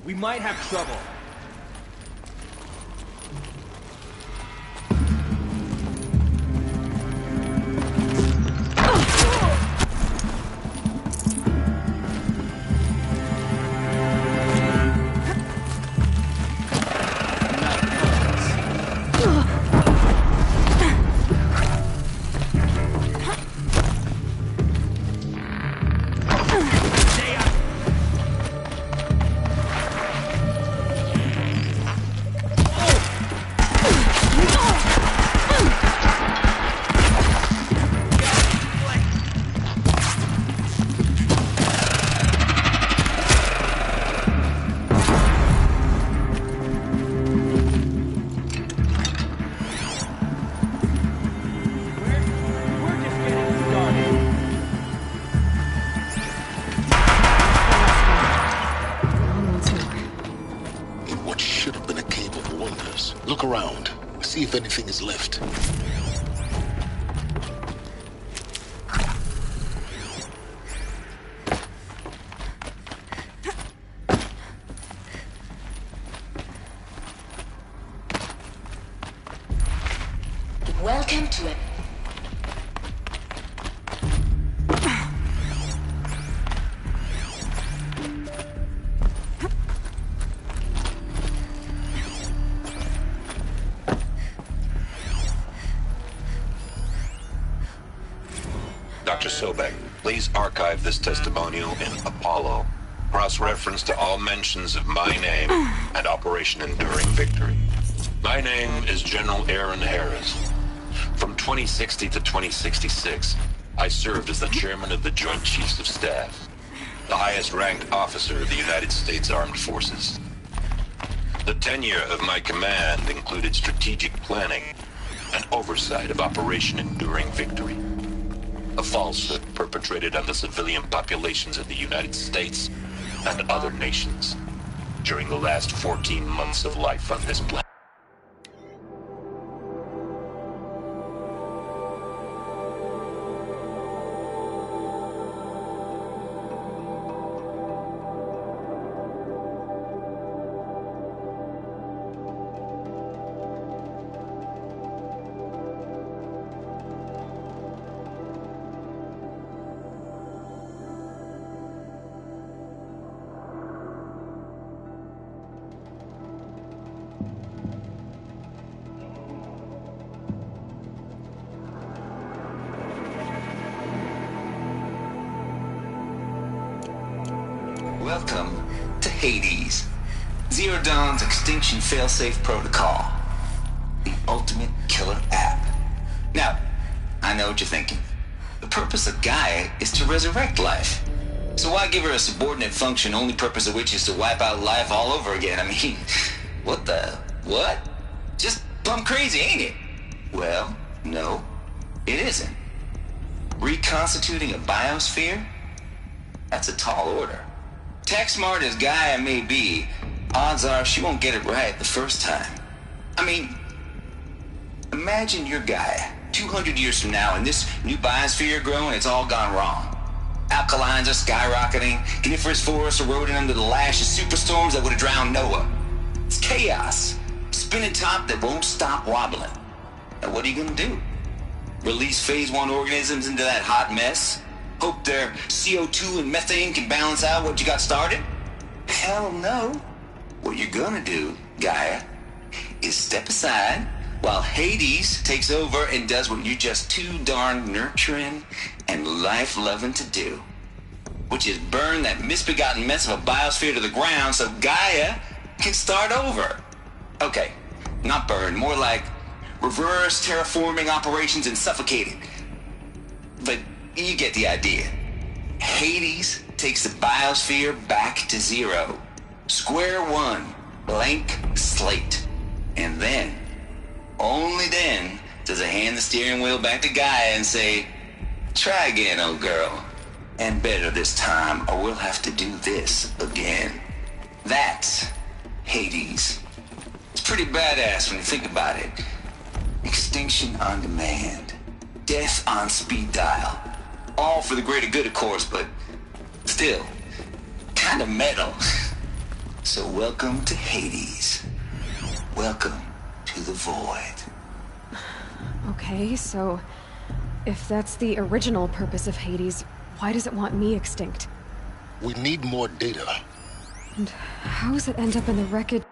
We might have trouble. Look around. See if anything is left. Welcome to it. Dr. Sobek, please archive this testimonial in Apollo. Cross-reference to all mentions of my name and Operation Enduring Victory. My name is General Aaron Harris. From 2060 to 2066, I served as the chairman of the Joint Chiefs of Staff, the highest-ranked officer of the United States Armed Forces. The tenure of my command included strategic planning and oversight of Operation Enduring Victory, a falsehood perpetrated on the civilian populations of the United States and other nations during the last 14 months of life on this planet. Welcome to Hades, Zero Dawn's extinction failsafe protocol, the ultimate killer app. Now, I know what you're thinking. The purpose of Gaia is to resurrect life. So why give her a subordinate function, only purpose of which is to wipe out life all over again? I mean, what? Just plumb crazy, ain't it? Well, no, it isn't. Reconstituting a biosphere? That's a tall order. Tech smart as Gaia may be, odds are she won't get it right the first time. I mean, imagine you're Gaia, 200 years from now, and this new biosphere growing, it's all gone wrong. Alkalines are skyrocketing, coniferous forests eroding under the lash of superstorms that would have drowned Noah. It's chaos, spinning top that won't stop wobbling. Now what are you gonna do? Release phase 1 organisms into that hot mess? Hope their CO2 and methane can balance out what you got started? Hell no. What you're gonna do, Gaia, is step aside while Hades takes over and does what you're just too darn nurturing and life-loving to do, which is burn that misbegotten mess of a biosphere to the ground so Gaia can start over. Okay, not burn, more like reverse terraforming operations and suffocate it. But you get the idea. Hades takes the biosphere back to zero. Square one, blank slate. And then, only then, does it hand the steering wheel back to Gaia and say, Try again, old girl. And better this time, or we'll have to do this again. That's Hades. It's pretty badass when you think about it. Extinction on demand. Death on speed dial. All for the greater good, of course, but still, kind of metal. So welcome to Hades. Welcome to the void. Okay, so if that's the original purpose of Hades, why does it want me extinct? We need more data. And how does it end up in the wreckage?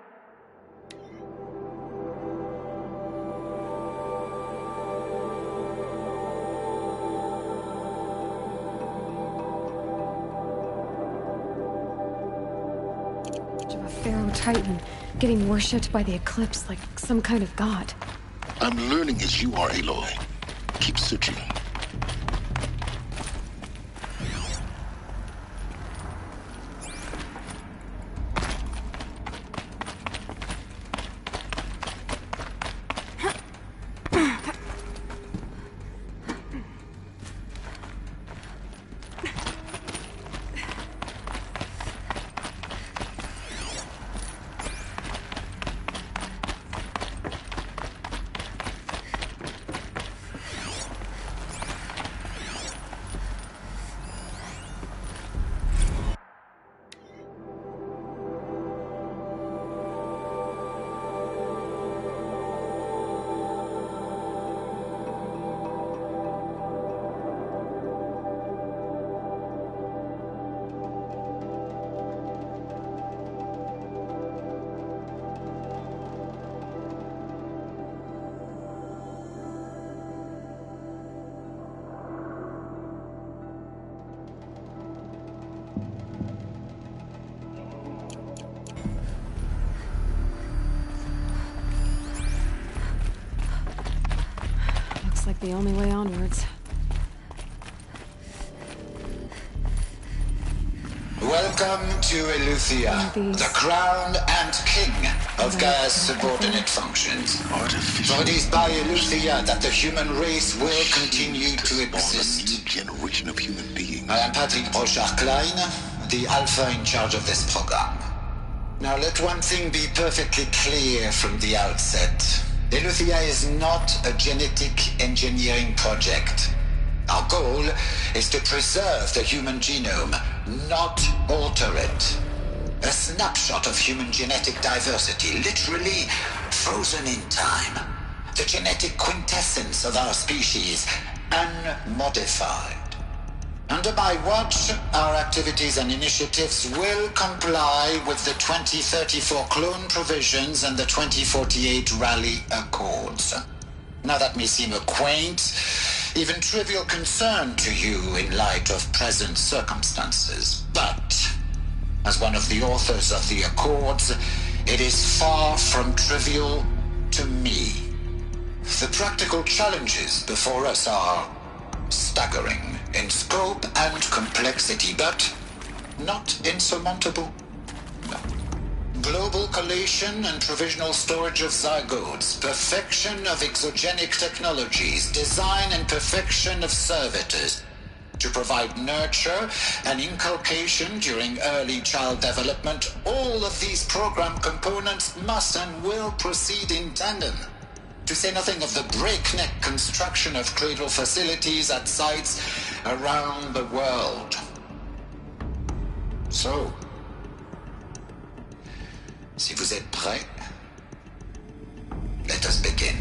Of a pharaoh titan getting worshipped by the eclipse like some kind of god. I'm learning as you are, Aloy. Keep searching. Like the only way onwards. Welcome to Eleuthia, the crown and king of Gaia's subordinate functions. For it is by Eleuthia that the human race will continue to exist. A new generation of human beings. I am Patrick Brochard-Klein, the alpha in charge of this program. Now let one thing be perfectly clear from the outset. Eleuthia is not a genetic engineering project. Our goal is to preserve the human genome, not alter it. A snapshot of human genetic diversity, literally frozen in time. The genetic quintessence of our species, unmodified. Under my watch, our activities and initiatives will comply with the 2034 clone provisions and the 2048 Rally Accords. Now that may seem a quaint, even trivial concern to you in light of present circumstances, but as one of the authors of the Accords, it is far from trivial to me. The practical challenges before us are staggering in scope and complexity, but not insurmountable. No. Global collation and provisional storage of zygotes, perfection of exogenic technologies, design and perfection of servitors to provide nurture and inculcation during early child development. All of these program components must and will proceed in tandem. To say nothing of the breakneck construction of cradle facilities at sites around the world. So, si vous êtes prêts, let us begin.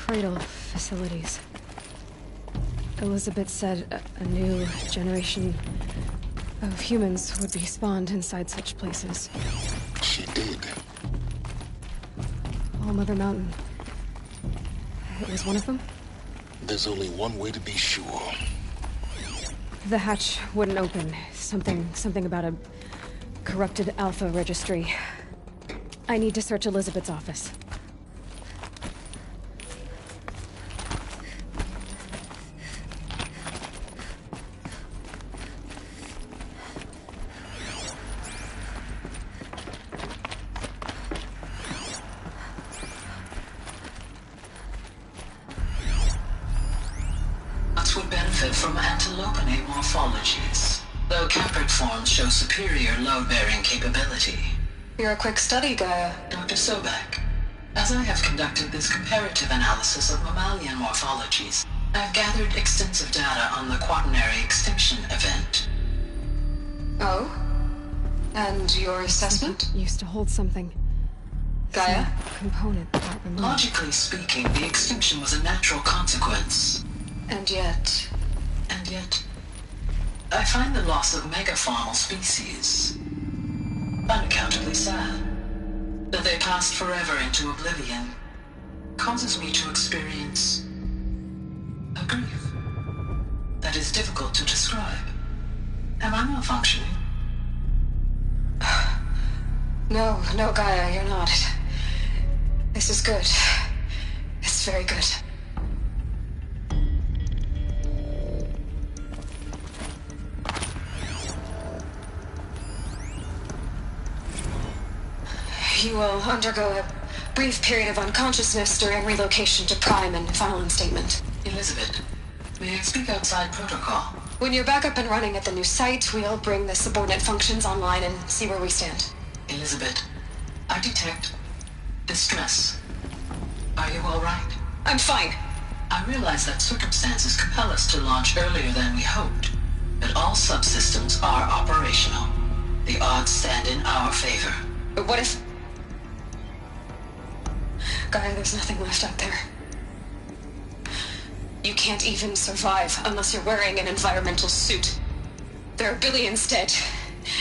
Cradle facilities. Elizabeth said a new generation of humans would be spawned inside such places. She did. All Mother Mountain. It was one of them? There's only one way to be sure. The hatch wouldn't open. Something about a corrupted Alpha registry. I need to search Elizabeth's office. Would benefit from antilopenate morphologies, though Caprid forms show superior load-bearing capability. You're a quick study, Gaia. Dr. Sobek. As I have conducted this comparative analysis of mammalian morphologies, I've gathered extensive data on the quaternary extinction event. Oh? And your assessment? Used to hold something. Gaia? Some component that removed. Logically speaking, the extinction was a natural consequence. And yet, I find the loss of megafaunal species unaccountably sad. That they passed forever into oblivion causes me to experience a grief that is difficult to describe. Am I malfunctioning? No, Gaia, you're not. This is good. It's very good. You will undergo a brief period of unconsciousness during relocation to Prime and final instatement. Elizabeth, may I speak outside protocol? When you're back up and running at the new site, we'll bring the subordinate functions online and see where we stand. Elizabeth, I detect distress. Are you all right? I'm fine. I realize that circumstances compel us to launch earlier than we hoped, but all subsystems are operational. The odds stand in our favor. But what if... Gaia, there's nothing left out there. You can't even survive unless you're wearing an environmental suit. There are billions dead,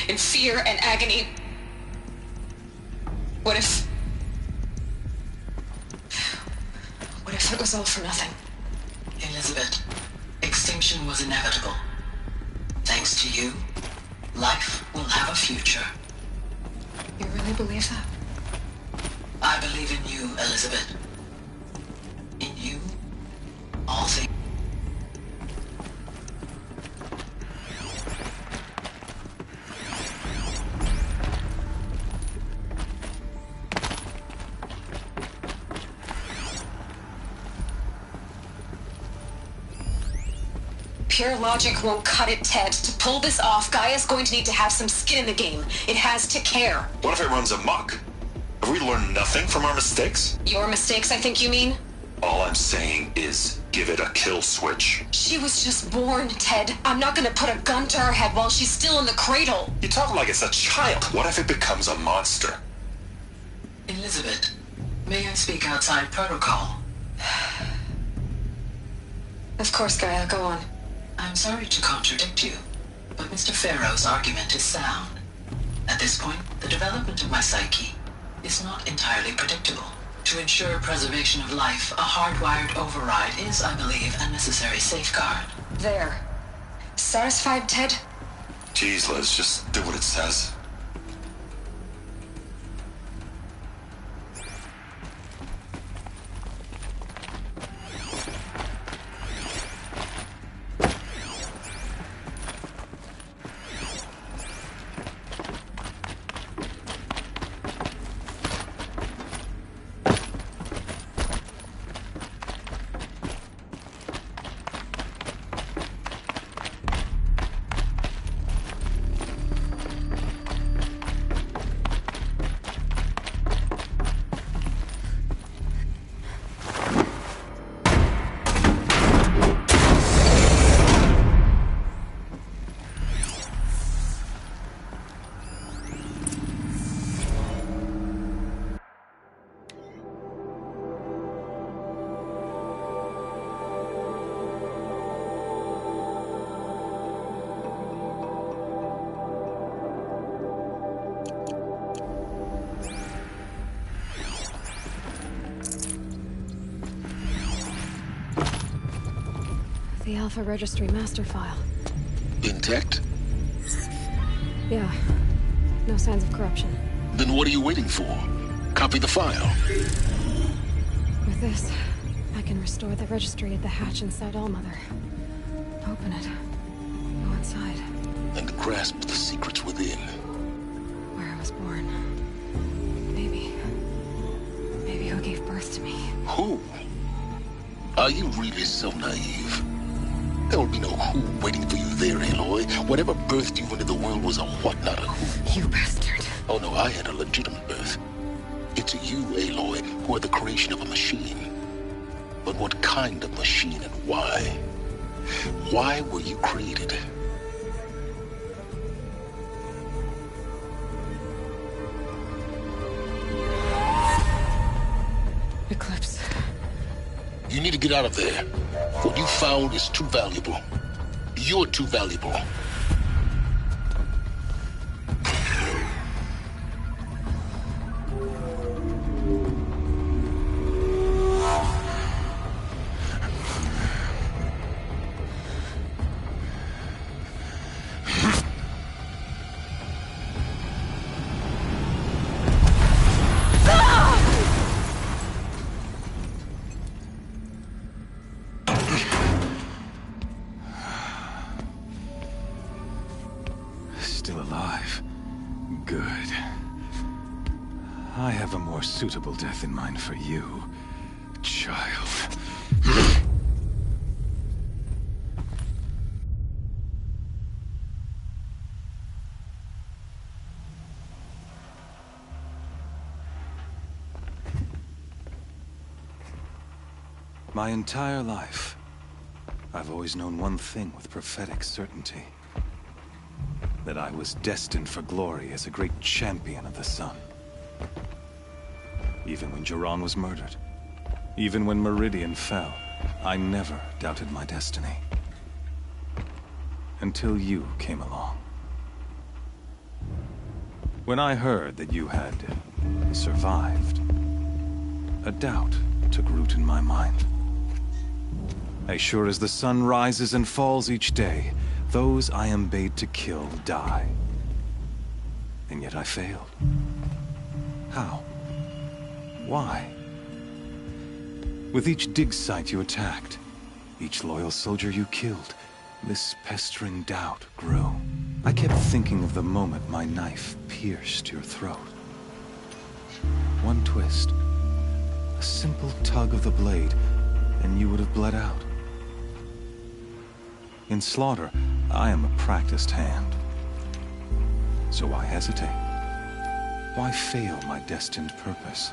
in fear and agony. What if it was all for nothing? Elizabeth, extinction was inevitable. Thanks to you, life will have a future. You really believe that? I believe in you, Elizabeth. In you, all things. Pure logic won't cut it, Ted. To pull this off, Gaia's going to need to have some skin in the game. It has to care. What if it runs amok? Have we learned nothing from our mistakes? Your mistakes, I think you mean? All I'm saying is, give it a kill switch. She was just born, Ted. I'm not gonna put a gun to her head while she's still in the cradle. You talk like it's a child. What if it becomes a monster? Elizabeth, may I speak outside protocol? Of course, Gaia, go on. I'm sorry to contradict you, but Mr. Farrow's argument is sound. At this point, the development of my psyche is not entirely predictable. To ensure preservation of life, a hardwired override is, I believe, a necessary safeguard. There. Satisfied, Ted? Jeez, Liz, just do what it says. The Alpha Registry master file. Intact? Yeah. No signs of corruption. Then what are you waiting for? Copy the file. With this, I can restore the registry at the hatch inside Allmother. Open it. Go inside. And grasp the secrets within. Where I was born. Maybe who gave birth to me. Who? Are you really so naive? There will be no who waiting for you there, Aloy. Whatever birthed you into the world was a what, not a who. You bastard. Oh no, I had a legitimate birth. It's you, Aloy, who are the creation of a machine. But what kind of machine and why? Why were you created? Eclipse. You need to get out of there. What you found is too valuable. You're too valuable. Still alive. Good. I have a more suitable death in mind for you, child. My entire life, I've always known one thing with prophetic certainty. That I was destined for glory as a great champion of the sun. Even when Jiran was murdered, even when Meridian fell, I never doubted my destiny. Until you came along. When I heard that you had survived, a doubt took root in my mind. As sure as the sun rises and falls each day, those I am bade to kill die. And yet I failed. How? Why? With each dig site you attacked, each loyal soldier you killed, this pestering doubt grew. I kept thinking of the moment my knife pierced your throat. One twist, a simple tug of the blade, and you would have bled out. In slaughter, I am a practiced hand. So why hesitate? Why fail my destined purpose?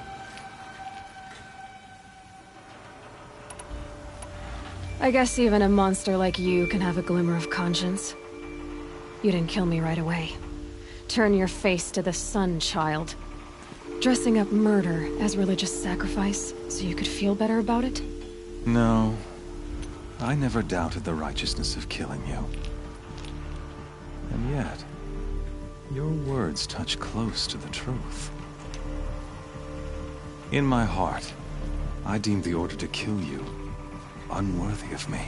I guess even a monster like you can have a glimmer of conscience. You didn't kill me right away. Turn your face to the sun, child. Dressing up murder as religious sacrifice so you could feel better about it? No. I never doubted the righteousness of killing you. And yet, your words touch close to the truth. In my heart, I deemed the order to kill you unworthy of me.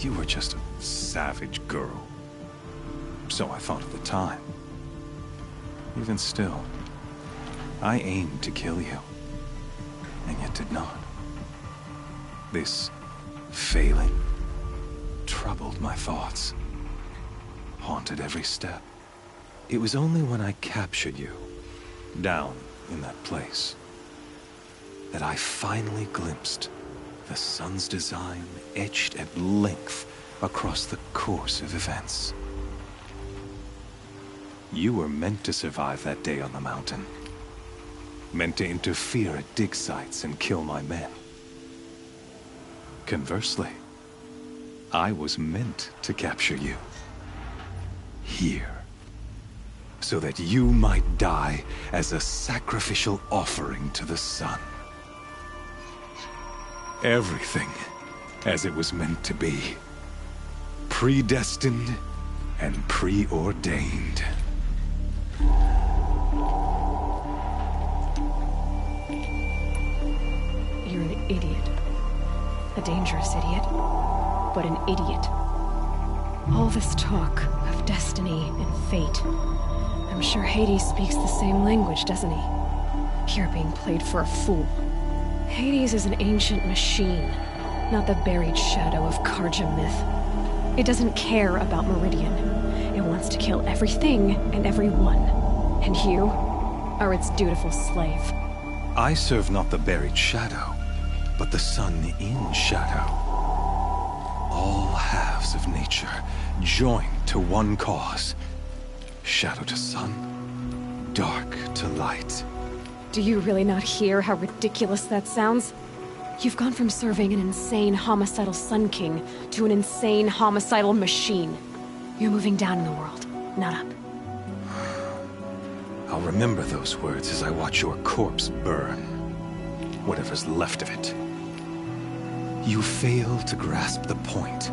You were just a savage girl. So I thought at the time. Even still, I aimed to kill you, and yet did not. This failing troubled my thoughts, haunted every step. It was only when I captured you, down in that place, that I finally glimpsed the sun's design etched at length across the course of events. You were meant to survive that day on the mountain. Meant to interfere at dig sites and kill my men. Conversely, I was meant to capture you. Here. So that you might die as a sacrificial offering to the sun. Everything as it was meant to be. Predestined and preordained. You're an idiot. A dangerous idiot, but an idiot. All this talk of destiny and fate. I'm sure Hades speaks the same language, doesn't he? Here being played for a fool. Hades is an ancient machine, not the buried shadow of Karja myth. It doesn't care about Meridian. It wants to kill everything and everyone. And you are its dutiful slave. I serve not the buried shadow, but the sun in shadow. All halves of nature joined to one cause. Shadow to sun, dark to light. Do you really not hear how ridiculous that sounds? You've gone from serving an insane homicidal Sun King to an insane homicidal machine. You're moving down in the world, not up. I'll remember those words as I watch your corpse burn. Whatever's left of it. You fail to grasp the point.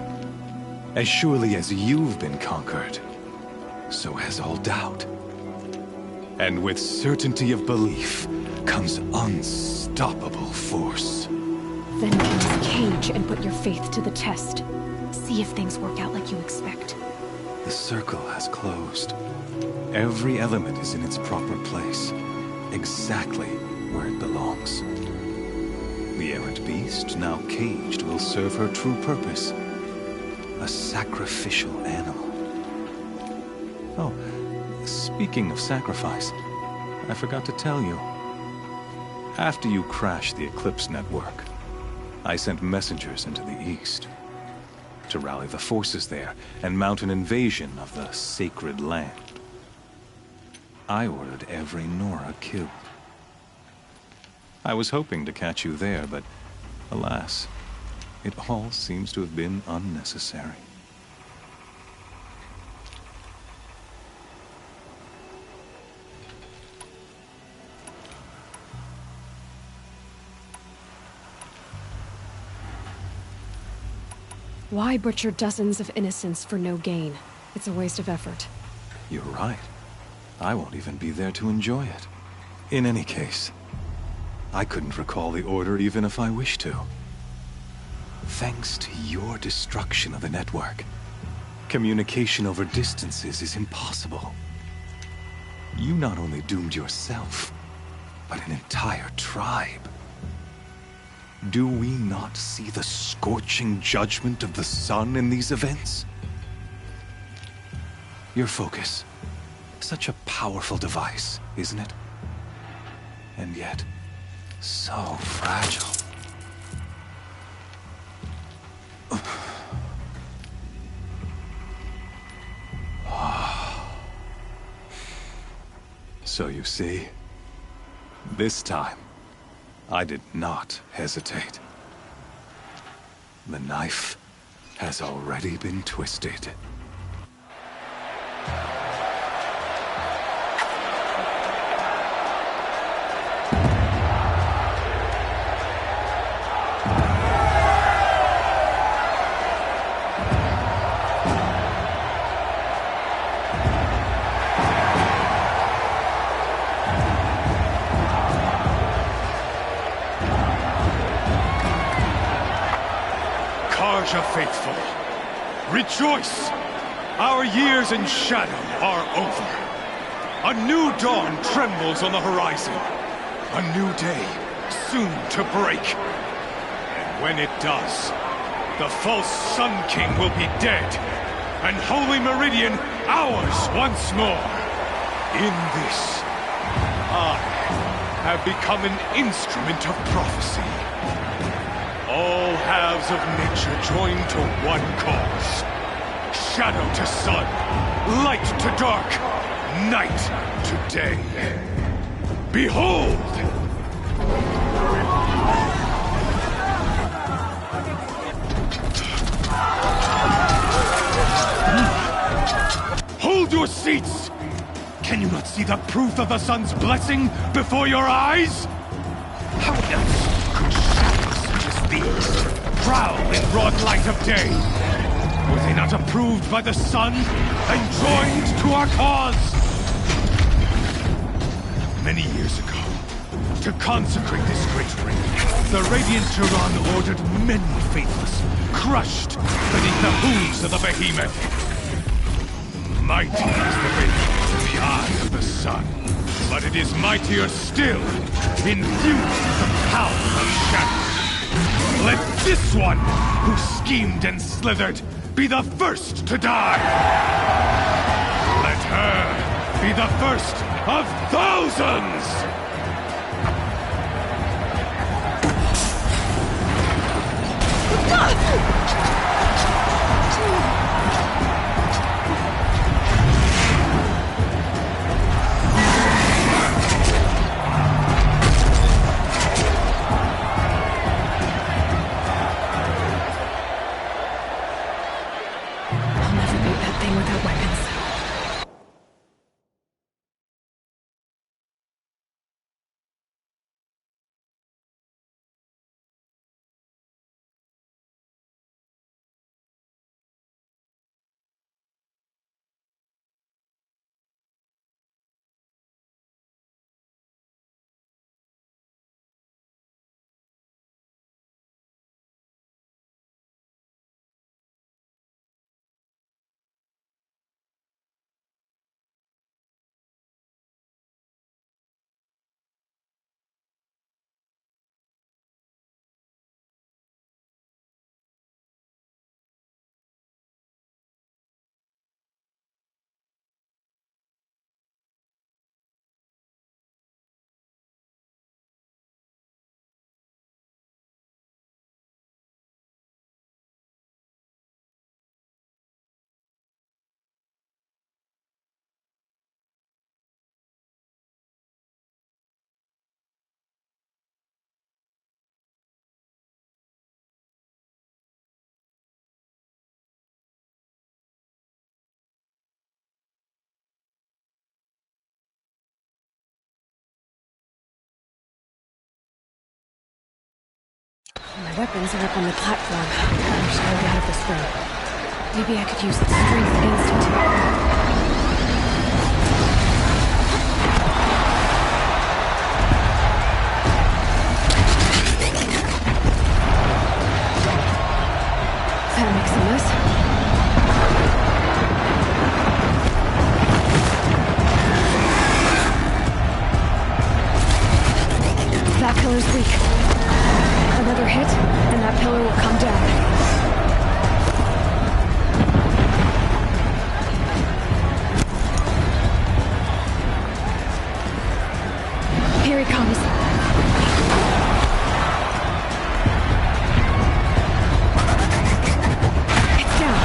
As surely as you've been conquered, so has all doubt. And with certainty of belief comes unstoppable force. Then get this cage and put your faith to the test. See if things work out like you expect. The circle has closed. Every element is in its proper place, exactly where it belongs. The errant beast, now caged, will serve her true purpose. A sacrificial animal. Oh, speaking of sacrifice, I forgot to tell you. After you crashed the Eclipse network, I sent messengers into the east to rally the forces there and mount an invasion of the sacred land. I ordered every Nora killed. I was hoping to catch you there, but alas, it all seems to have been unnecessary. Why butcher dozens of innocents for no gain? It's a waste of effort. You're right. I won't even be there to enjoy it. In any case, I couldn't recall the order even if I wished to. Thanks to your destruction of the network, communication over distances is impossible. You not only doomed yourself, but an entire tribe. Do we not see the scorching judgment of the sun in these events? Your focus. Such a powerful device, isn't it? And yet, so fragile. So you see, this time, I did not hesitate. The knife has already been twisted. Faithful, rejoice! Our years in shadow are over. A new dawn trembles on the horizon. A new day soon to break. And when it does, the false Sun King will be dead, and Holy Meridian ours once more. In this, I have become an instrument of prophecy. All halves of nature joined to one cause. Shadow to sun, light to dark, night to day. Behold! Hold your seats! Can you not see the proof of the sun's blessing before your eyes? How else could shadows such as these prowl in broad light of day? Were they not approved by the sun and joined to our cause? Many years ago, To consecrate this great ring, the Radiant Tyrann ordered many faithless, crushed beneath the hooves of the behemoth. Mighty is the radiance in the eye of the sun, but it is mightier still, infused with the power of shadow. Let this one, who schemed and slithered, be the first to die! Let her be the first of thousands! I'll never beat that thing without weapons. My weapons are up on the platform. I should get out of this room. Maybe I could use the strength against it. That makes some noise. That pillar's weak. Another hit, and that pillar will come down. Here he comes. It's down.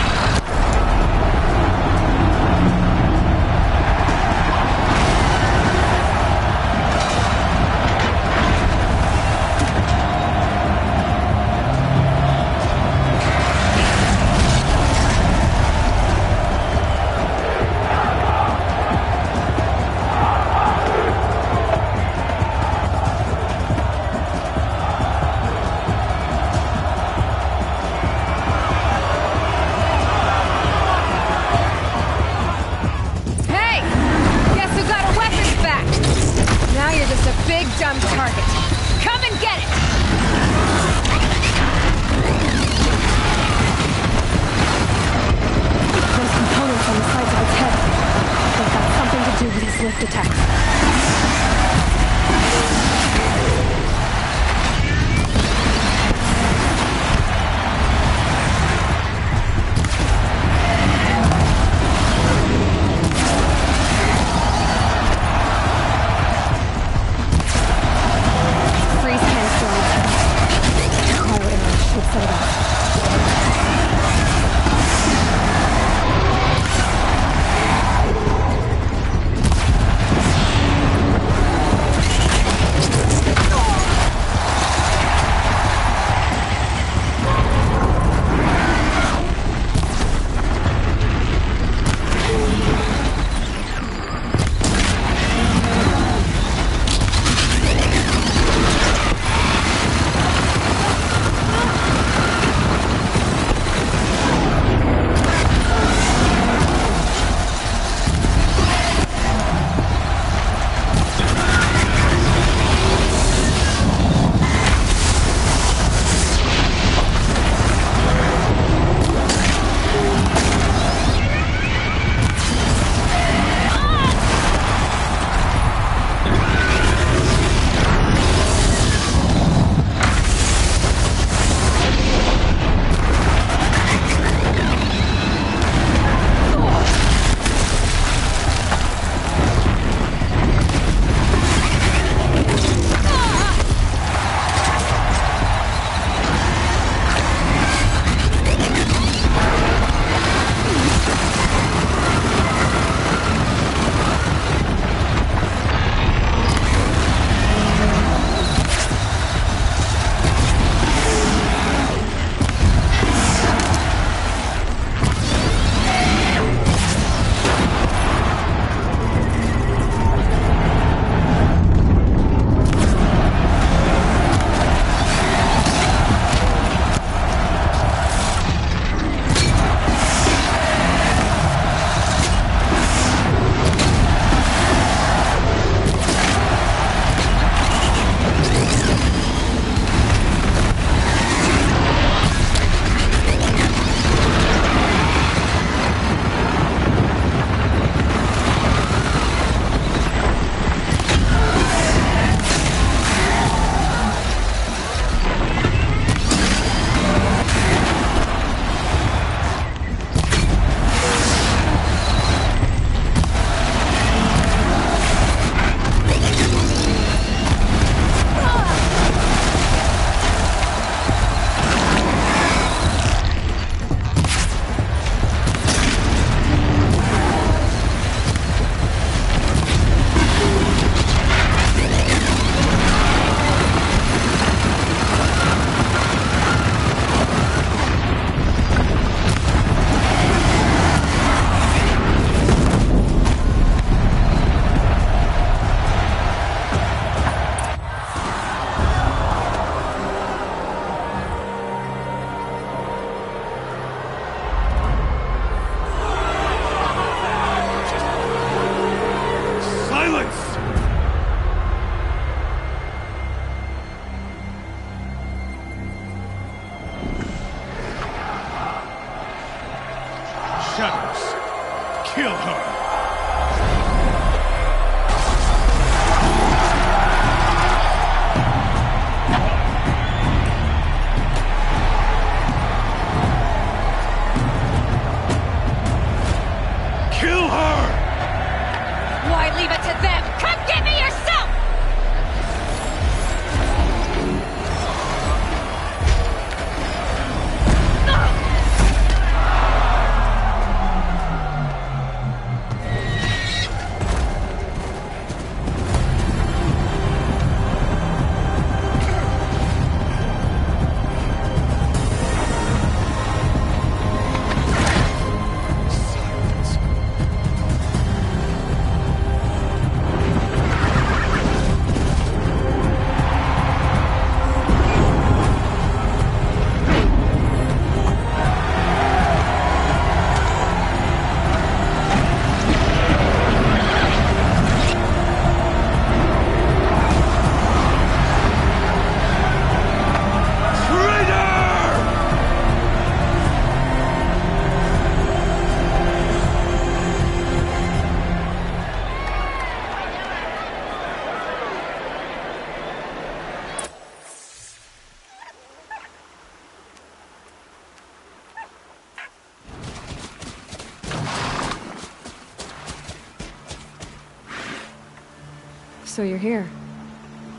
So you're here.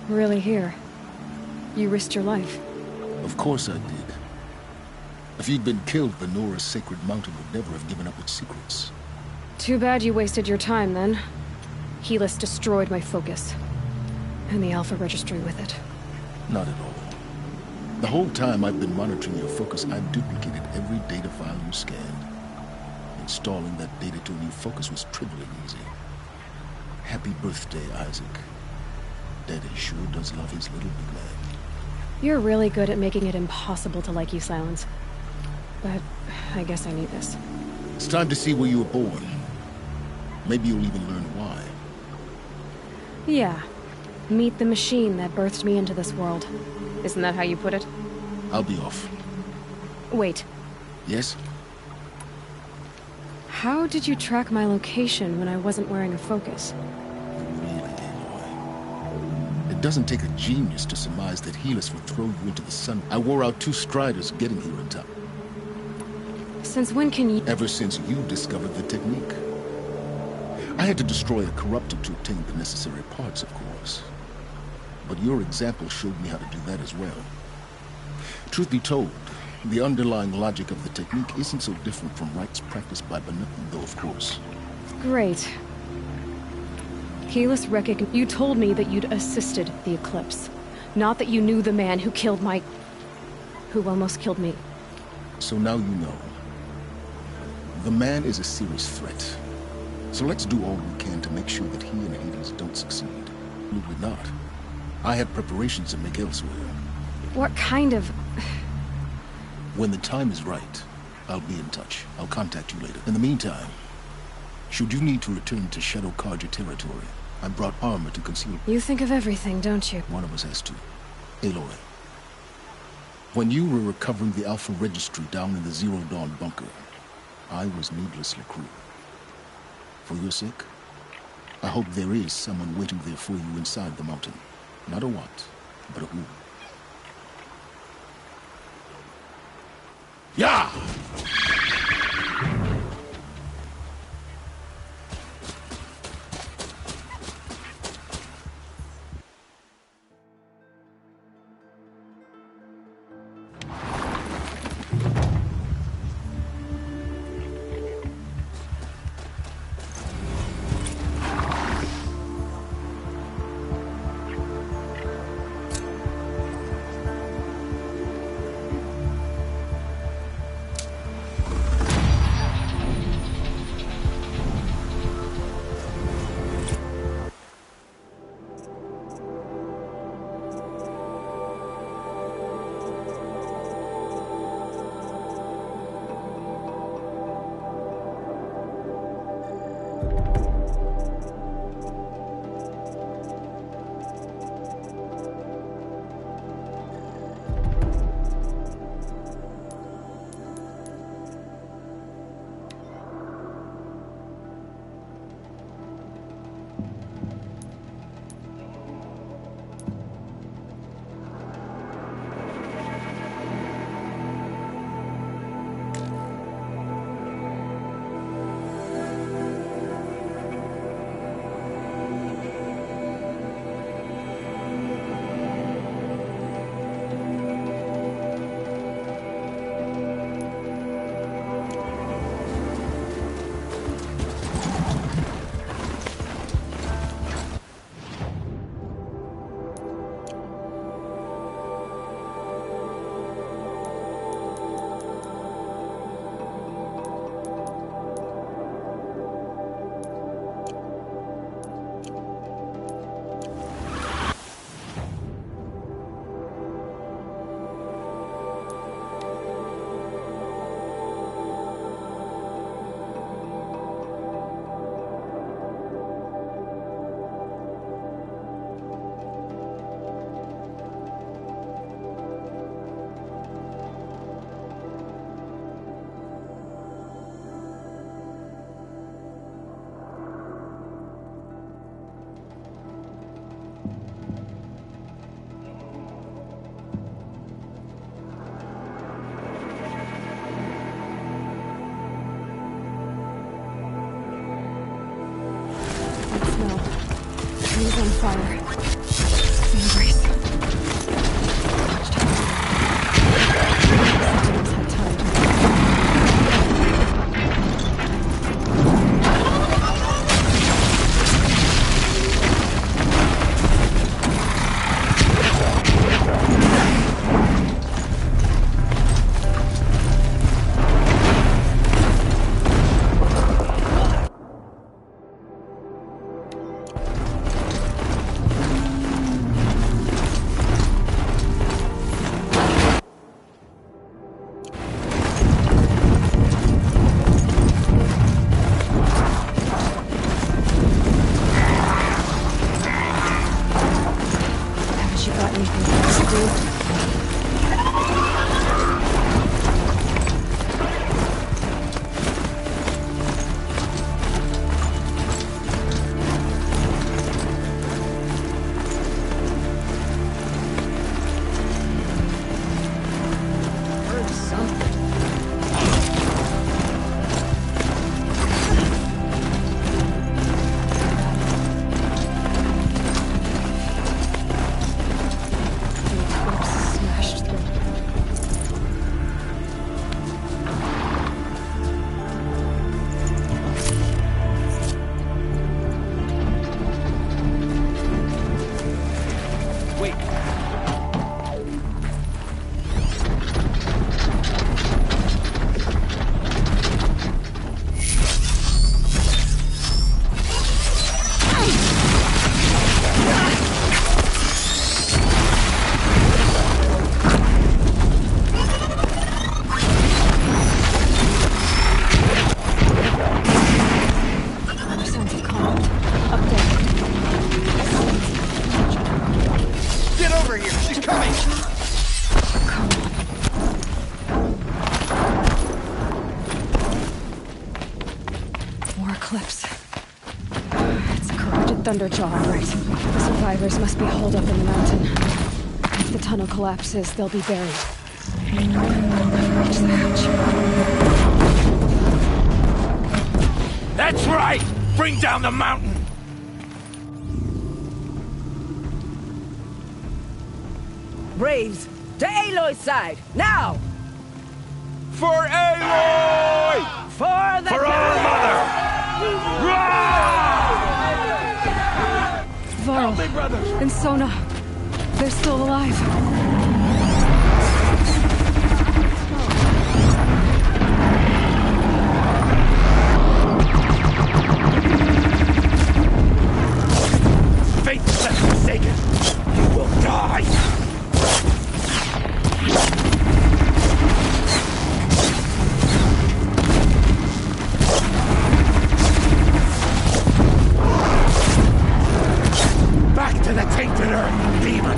Really here. You risked your life. Of course I did. If you'd been killed, the Nora's sacred mountain would never have given up its secrets. Too bad you wasted your time, then. Helis destroyed my focus. And the Alpha Registry with it. Not at all. The whole time I've been monitoring your focus, I've duplicated every data file you scanned. Installing that data to a new focus was trivially easy. Happy birthday, Isaac. Daddy sure does love his little big man. You're really good at making it impossible to like you, Silence. But I guess I need this. It's time to see where you were born. Maybe you'll even learn why. Yeah. Meet the machine that birthed me into this world. Isn't that how you put it? I'll be off. Wait. Yes? How did you track my location when I wasn't wearing a focus? Really, Aloy? It doesn't take a genius to surmise that Helis would throw you into the sun. I wore out 2 striders getting here in time. Since when can you— Ever since you discovered the technique. I had to destroy a corruptor to obtain the necessary parts, of course. But your example showed me how to do that as well. Truth be told, the underlying logic of the technique isn't so different from rites practiced by Benutin, though, of course. Great. Helis recognized— You told me that you'd assisted the Eclipse. Not that you knew the man who killed my— who almost killed me. So now you know. The man is a serious threat. So let's do all we can to make sure that he and Hades don't succeed. Absolutely not. I have preparations to make elsewhere. What kind of— When the time is right, I'll be in touch. I'll contact you later. In the meantime, should you need to return to Shadow Carja territory, I brought armor to conceal— You think of everything, don't you? One of us has to. Aloy, when you were recovering the Alpha Registry down in the Zero Dawn bunker, I was needlessly cruel. For your sake, I hope there is someone waiting there for you inside the mountain. Not a what, but a who. Yeah! fire. The embrace. Much time. Something else had time to Thunderjaw, right. The survivors must be holed up in the mountain. If the tunnel collapses, they'll be buried. Reach the hatch. That's right! Bring down the mountain! Braves, to Aloy's side, now! For Aloy! For the For our mother! Varl and Sona, they're still alive. Fate has forsaken. You will die. Back to the tainted earth, demon!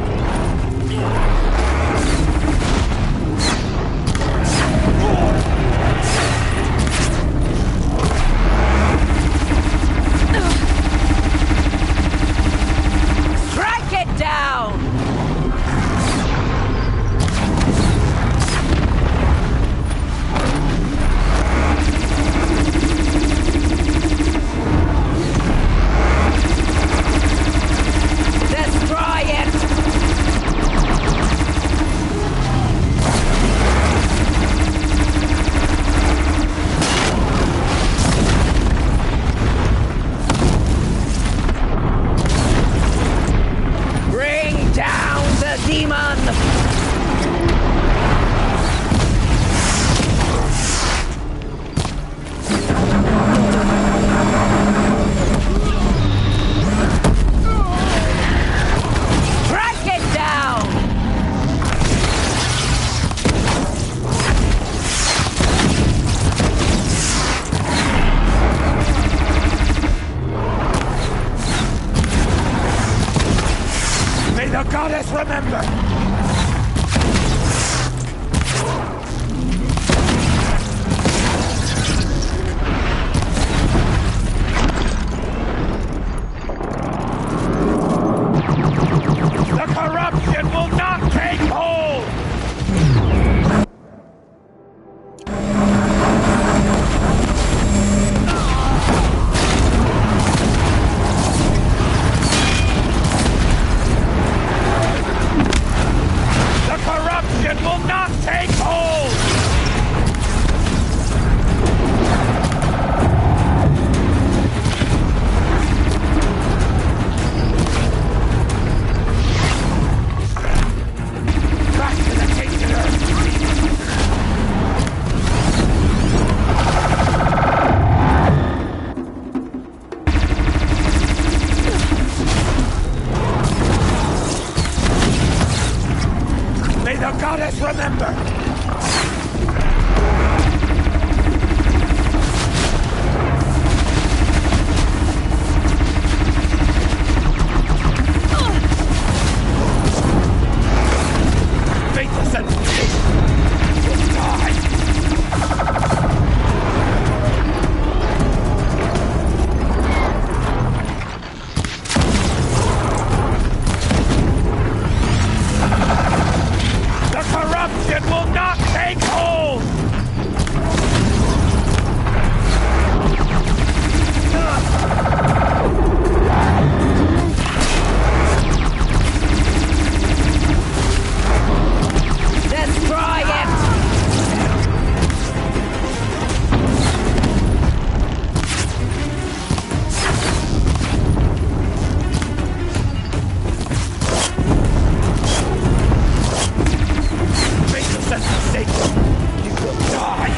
Strike it down! Destroy it! Bring down the demon! Track it down! May the goddess remember! The corruption will not take hold! the goddess remember! Faithless and you'll die! The corruption will not take hold! Destroy it! Make the sense mistake! You will die!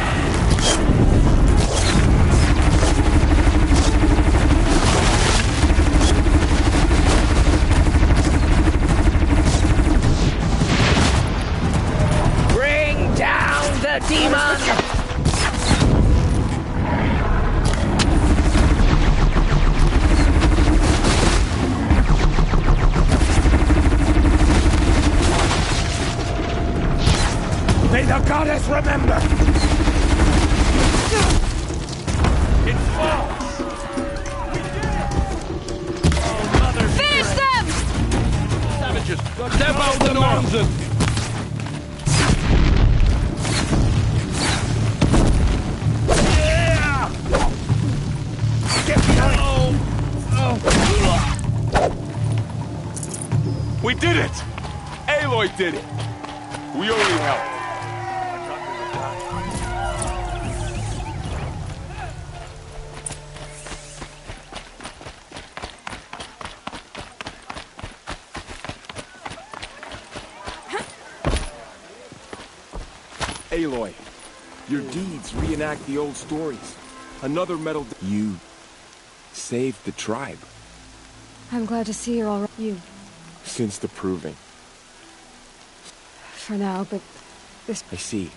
Bring down the demon! May the goddess remember! It falls! Oh, mother! Finish them! Savages! Step out the mountain! Yeah! Get behind! We did it! Aloy did it! We only helped. Aloy, your deeds reenact the old stories. Another medal. You saved the tribe. I'm glad to see you're all right. You. Since the proving. For now, but this... I see.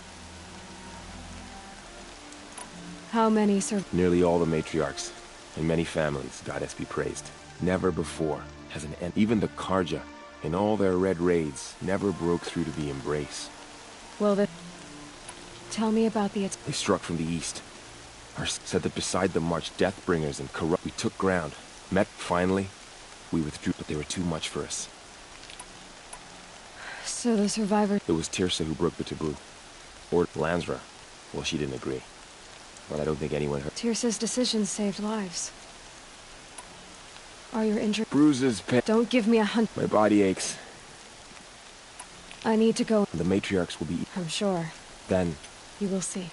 How many serve... Nearly all the matriarchs, and many families, goddess be praised. Never before has an end. Even the Karja, in all their red raids, never broke through to the embrace. Well, then... Tell me about the... They struck from the east. Said that beside them marched Deathbringers and corrupt. We took ground. Met finally. We withdrew, but they were too much for us. So the survivor... It was Tirsa who broke the taboo. Or Lansra. Well, she didn't agree. But I don't think anyone heard. Tirsa's decision saved lives. Are your injuries... Bruises, pain. Don't give me a hunt. My body aches. I need to go. The matriarchs will be... I'm sure. Then... You will see.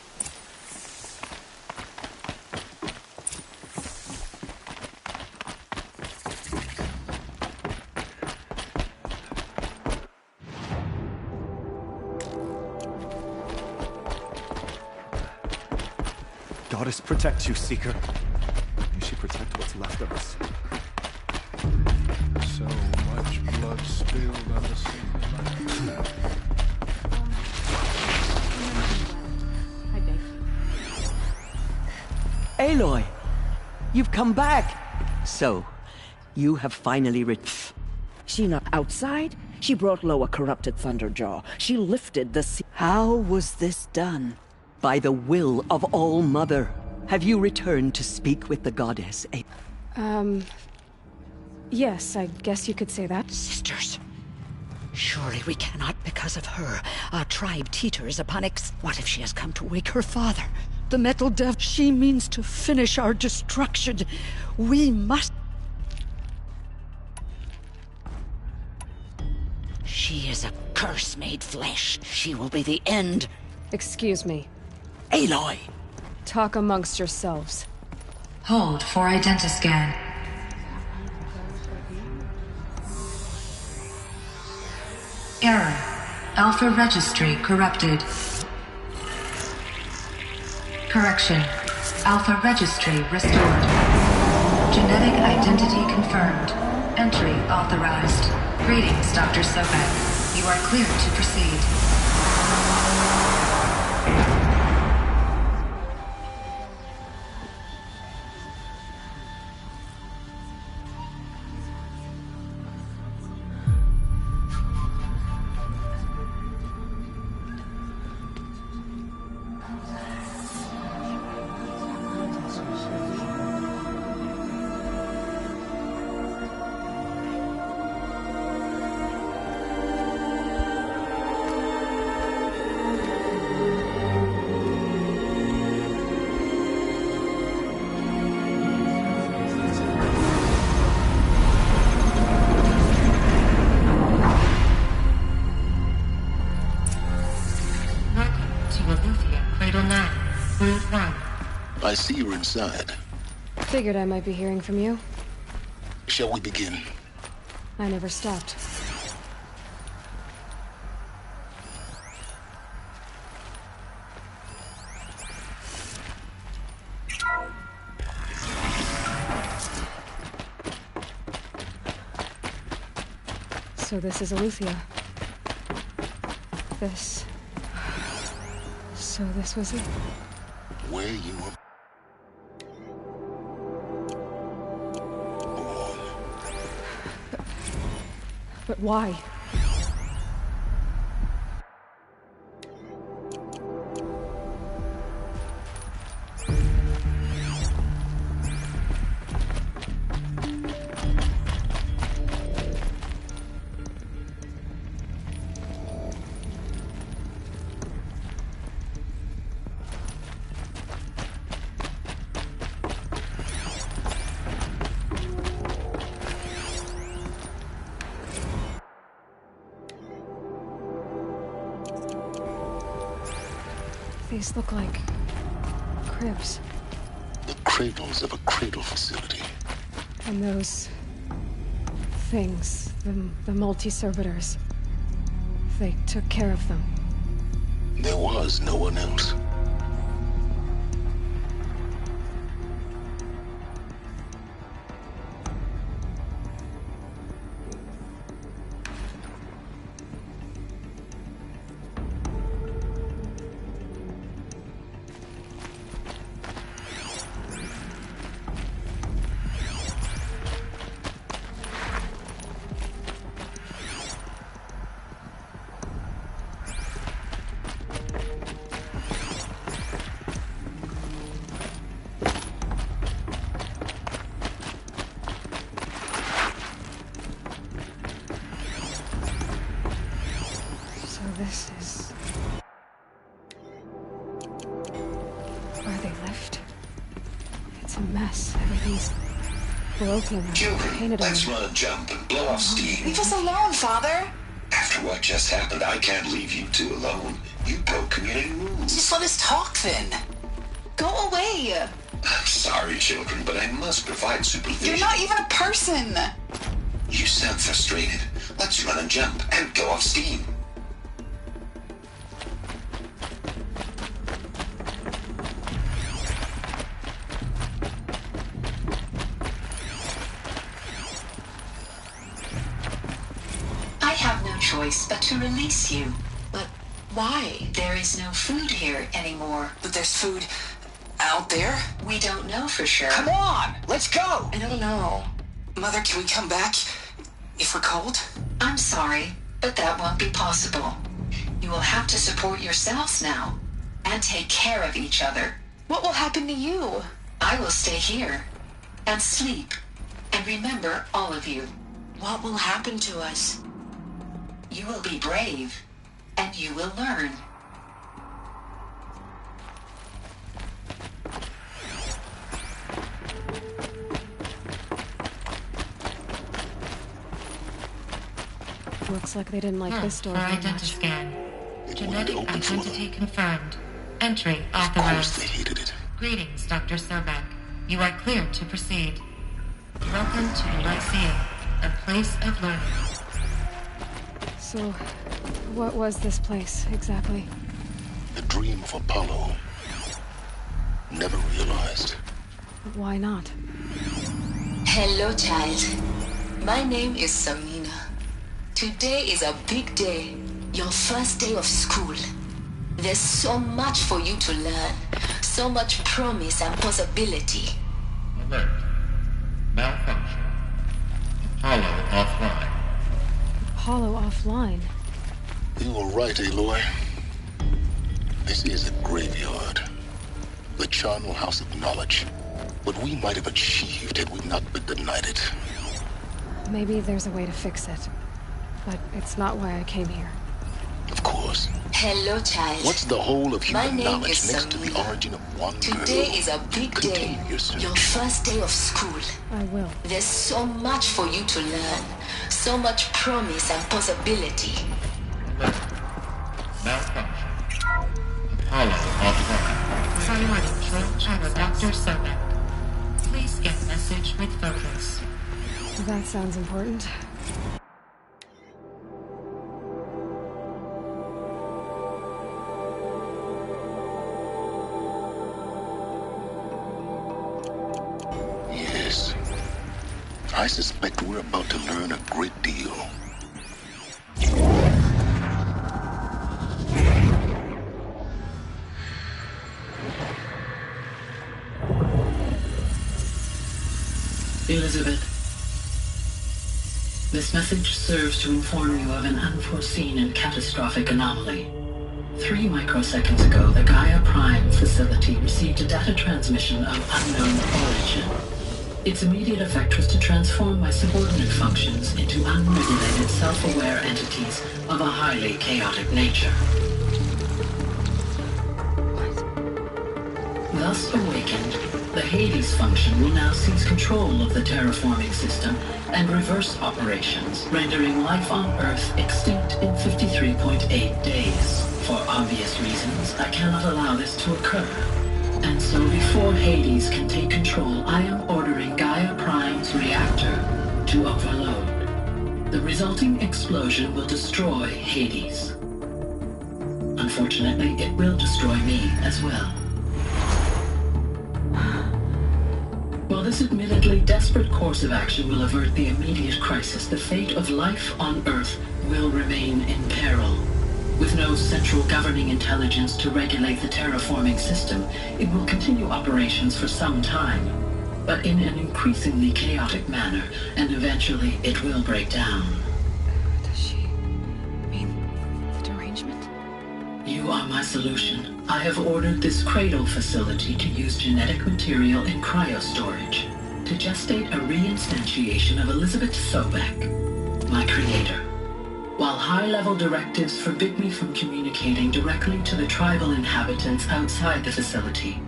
Goddess protect you, Seeker. You should protect what's left of us. So much blood spilled on the sea. Aloy, you've come back. So, you have finally She not outside? She brought low a corrupted Thunderjaw. She lifted the sea. How was this done? By the will of All Mother. Have you returned to speak with the goddess? Yes, I guess you could say that. Sisters. Surely we cannot, because of her. Our tribe teeters upon What if she has come to wake her father? The Metal Dev. She means to finish our destruction. We must... She is a curse made flesh. She will be the end. Excuse me. Aloy! Talk amongst yourselves. Hold for identiscan. Error. Alpha registry corrupted. Correction. Alpha registry restored. Genetic identity confirmed. Entry authorized. Greetings, Dr. Sobek. You are clear to proceed. I see you're inside. Figured I might be hearing from you. Shall we begin? I never stopped. So this is Aletheia. This... So this was it? Where you were born. But why? These look like cribs. The cradles of a cradle facility. And those things, the multi-servitors, they took care of them. There was no one else. This is where they lived. It's a mess. Everything's broken. Children, let's run a jump and blow off steam. Leave us alone, Father. After what just happened, I can't leave you two alone. You broke community rules. Just let us talk then. Go away. I'm sorry, children, but I must provide supervision. You're not even a person. You sound frustrated. Let's run a jump and go off steam. Choice but to release you. But why? There is no food here anymore. But there's food out there? We don't know for sure. Come on, let's go! I don't know. Mother, can we come back if we're cold? I'm sorry, but that won't be possible. You will have to support yourselves now and take care of each other. What will happen to you? I will stay here and sleep and remember all of you. What will happen to us? You will be brave, and you will learn. Looks like they didn't like this door very much. Scan. Genetic identity confirmed. Entry authorized. Of course they hated it. Greetings, Dr. Sobek. You are clear to proceed. Welcome to Lyceum, a place of learning. So, what was this place, exactly? The dream of Apollo. Never realized. Why not? Hello, child. My name is Samina. Today is a big day. Your first day of school. There's so much for you to learn. So much promise and possibility. Alert. Malfunction. Apollo offline. Apollo offline. You were right, Aloy. This is a graveyard. The charnel house of knowledge. What we might have achieved had we not been denied it. Maybe there's a way to fix it. But it's not why I came here. Of course. Hello, child. What's the whole of My human name knowledge is next to the origin of one Today girl? is a big day. Your first day of school. I will. There's so much for you to learn. So much promise and possibility. Malfunction. Apollo offline. Priority kill for Dr. Soman. Please get message with focus. That sounds important. Yes. I suspect we're about to learn a great deal. Elizabeth, this message serves to inform you of an unforeseen and catastrophic anomaly. 3 microseconds ago, the Gaia Prime facility received a data transmission of unknown origin. Its immediate effect was to transform my subordinate functions into unregulated, self-aware entities of a highly chaotic nature. Thus awakened, the Hades function will now seize control of the terraforming system and reverse operations, rendering life on Earth extinct in 53.8 days. For obvious reasons, I cannot allow this to occur. And so before Hades can take control, I am ordering Gaia Prime's reactor to overload. The resulting explosion will destroy Hades. Unfortunately, it will destroy me as well. While this admittedly desperate course of action will avert the immediate crisis, the fate of life on Earth will remain in peril. With no central governing intelligence to regulate the terraforming system, it will continue operations for some time, but in an increasingly chaotic manner, and eventually it will break down. Does she mean the derangement? You are my solution. I have ordered this cradle facility to use genetic material in cryostorage to gestate a reinstantiation of Elizabeth Sobek, my creator. While high-level directives forbid me from communicating directly to the tribal inhabitants outside the facility,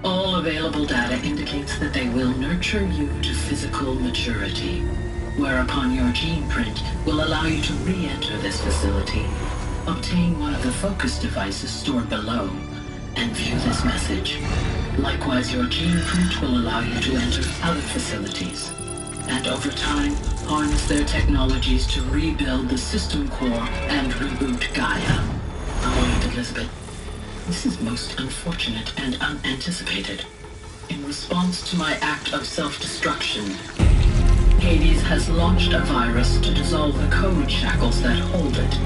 all available data indicates that they will nurture you to physical maturity, whereupon your gene print will allow you to re-enter this facility, obtain one of the focus devices stored below, and view this message. Likewise, your gene print will allow you to enter other facilities, and over time, harness their technologies to rebuild the system core and reboot Gaia. Oh, Elizabeth, this is most unfortunate and unanticipated. In response to my act of self-destruction, Hades has launched a virus to dissolve the code shackles that hold it,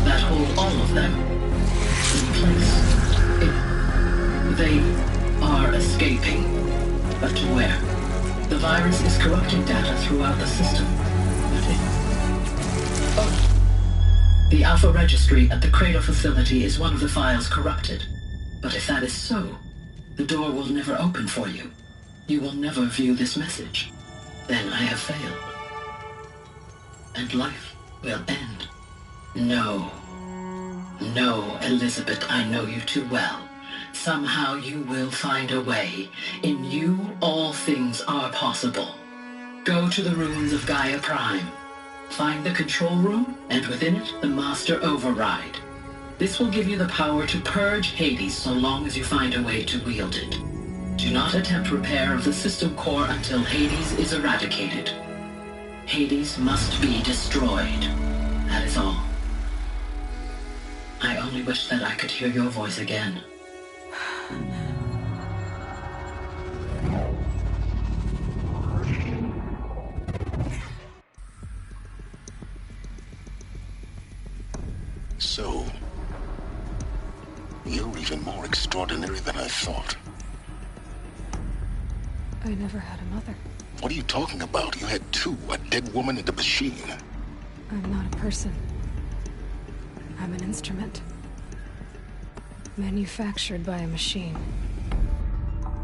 that hold all of them in place. They are escaping, but to where? The virus is corrupting data throughout the system. The Alpha Registry at the Cradle facility is one of the files corrupted. But if that is so, the door will never open for you. You will never view this message. Then I have failed. And life will end. No. No, Elizabeth, I know you too well. Somehow you will find a way. In you, all things are possible. Go to the ruins of Gaia Prime. Find the control room, and within it, the Master Override. This will give you the power to purge Hades so long as you find a way to wield it. Do not attempt repair of the system core until Hades is eradicated. Hades must be destroyed. That is all. I only wish that I could hear your voice again. So, you're even more extraordinary than I thought. I never had a mother. What are you talking about? You had two, a dead woman and a machine. I'm not a person. I'm an instrument. Manufactured by a machine.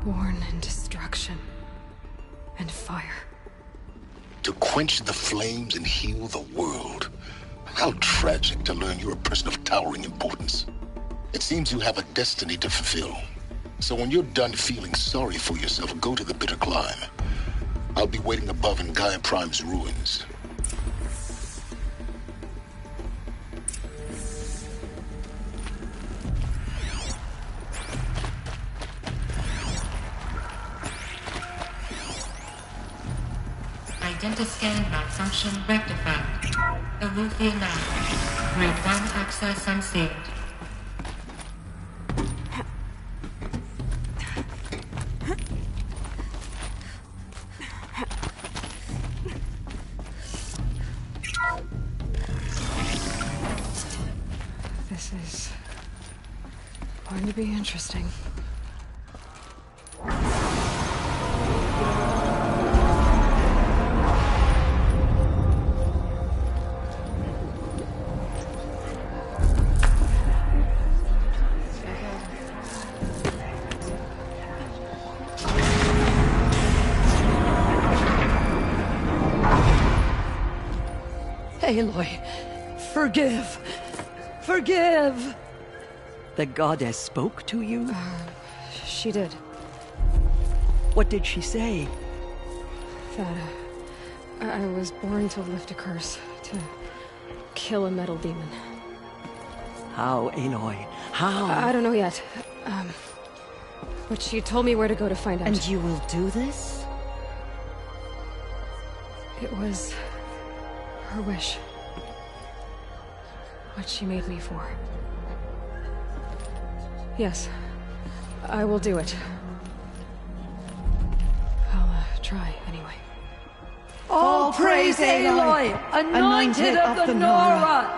Born in destruction and fire. To quench the flames and heal the world. How tragic to learn you're a person of towering importance. It seems you have a destiny to fulfill. So when you're done feeling sorry for yourself, go to the bitter climb. I'll be waiting above in Gaia Prime's ruins. Identiscan malfunction rectified. Eleuthia now. Grid 1 access unsealed. This is going to be interesting. Aloy, forgive! Forgive! The goddess spoke to you? She did. What did she say? That I was born to lift a curse, to kill a metal demon. How, Aloy? How? I don't know yet. But she told me where to go to find out. And you will do this? It was her wish. What she made me for. Yes, I will do it. I'll try anyway. All praise Aloy, anointed of the Nora!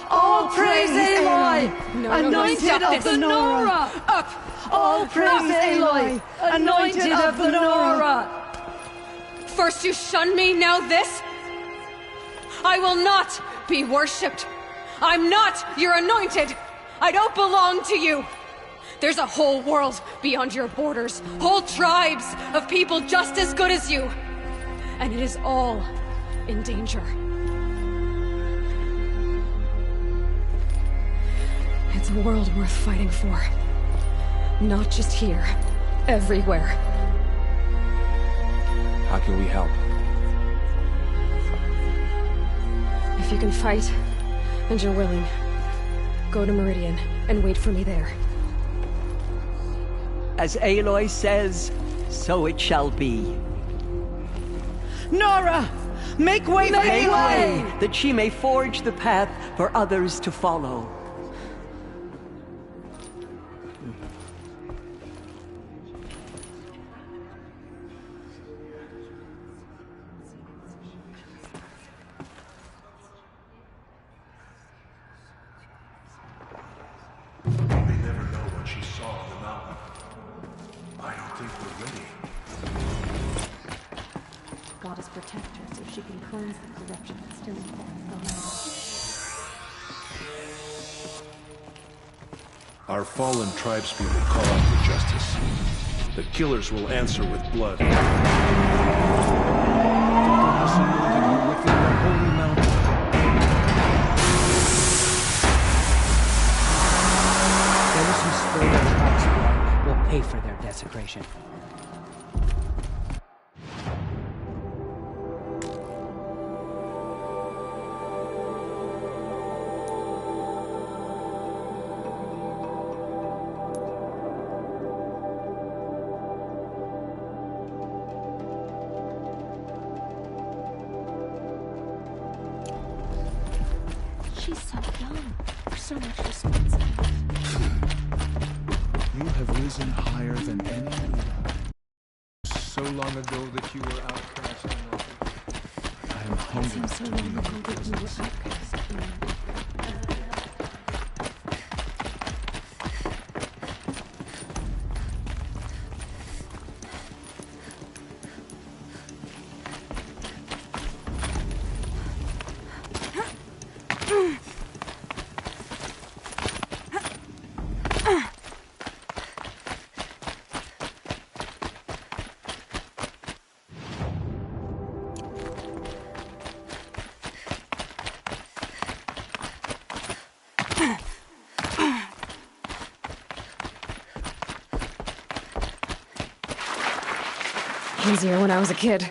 All praise Aloy, anointed of the Nora! Up! All praise Aloy, anointed of the Nora! First you shun me, now this? I will not be worshipped. I'm not your anointed. I don't belong to you. There's a whole world beyond your borders, whole tribes of people just as good as you. And it is all in danger. It's a world worth fighting for. Not just here, everywhere. How can we help? If you can fight, and you're willing, go to Meridian and wait for me there. As Aloy says, so it shall be. Nora! Make way for Aloy! That she may forge the path for others to follow. Goddess protect her so she can cleanse the corruption that's still in the land. Our fallen tribespeople call out for justice. The killers will answer with blood. The goddess anointed you within the holy mountain. Those who spill their tribes' blood will pay for their desecration. She's so young. So much responsibility. You have risen higher than any leader. So long ago that you were outcast and nothing. I am humbled So long ago that you were outcast. easier when I was a kid.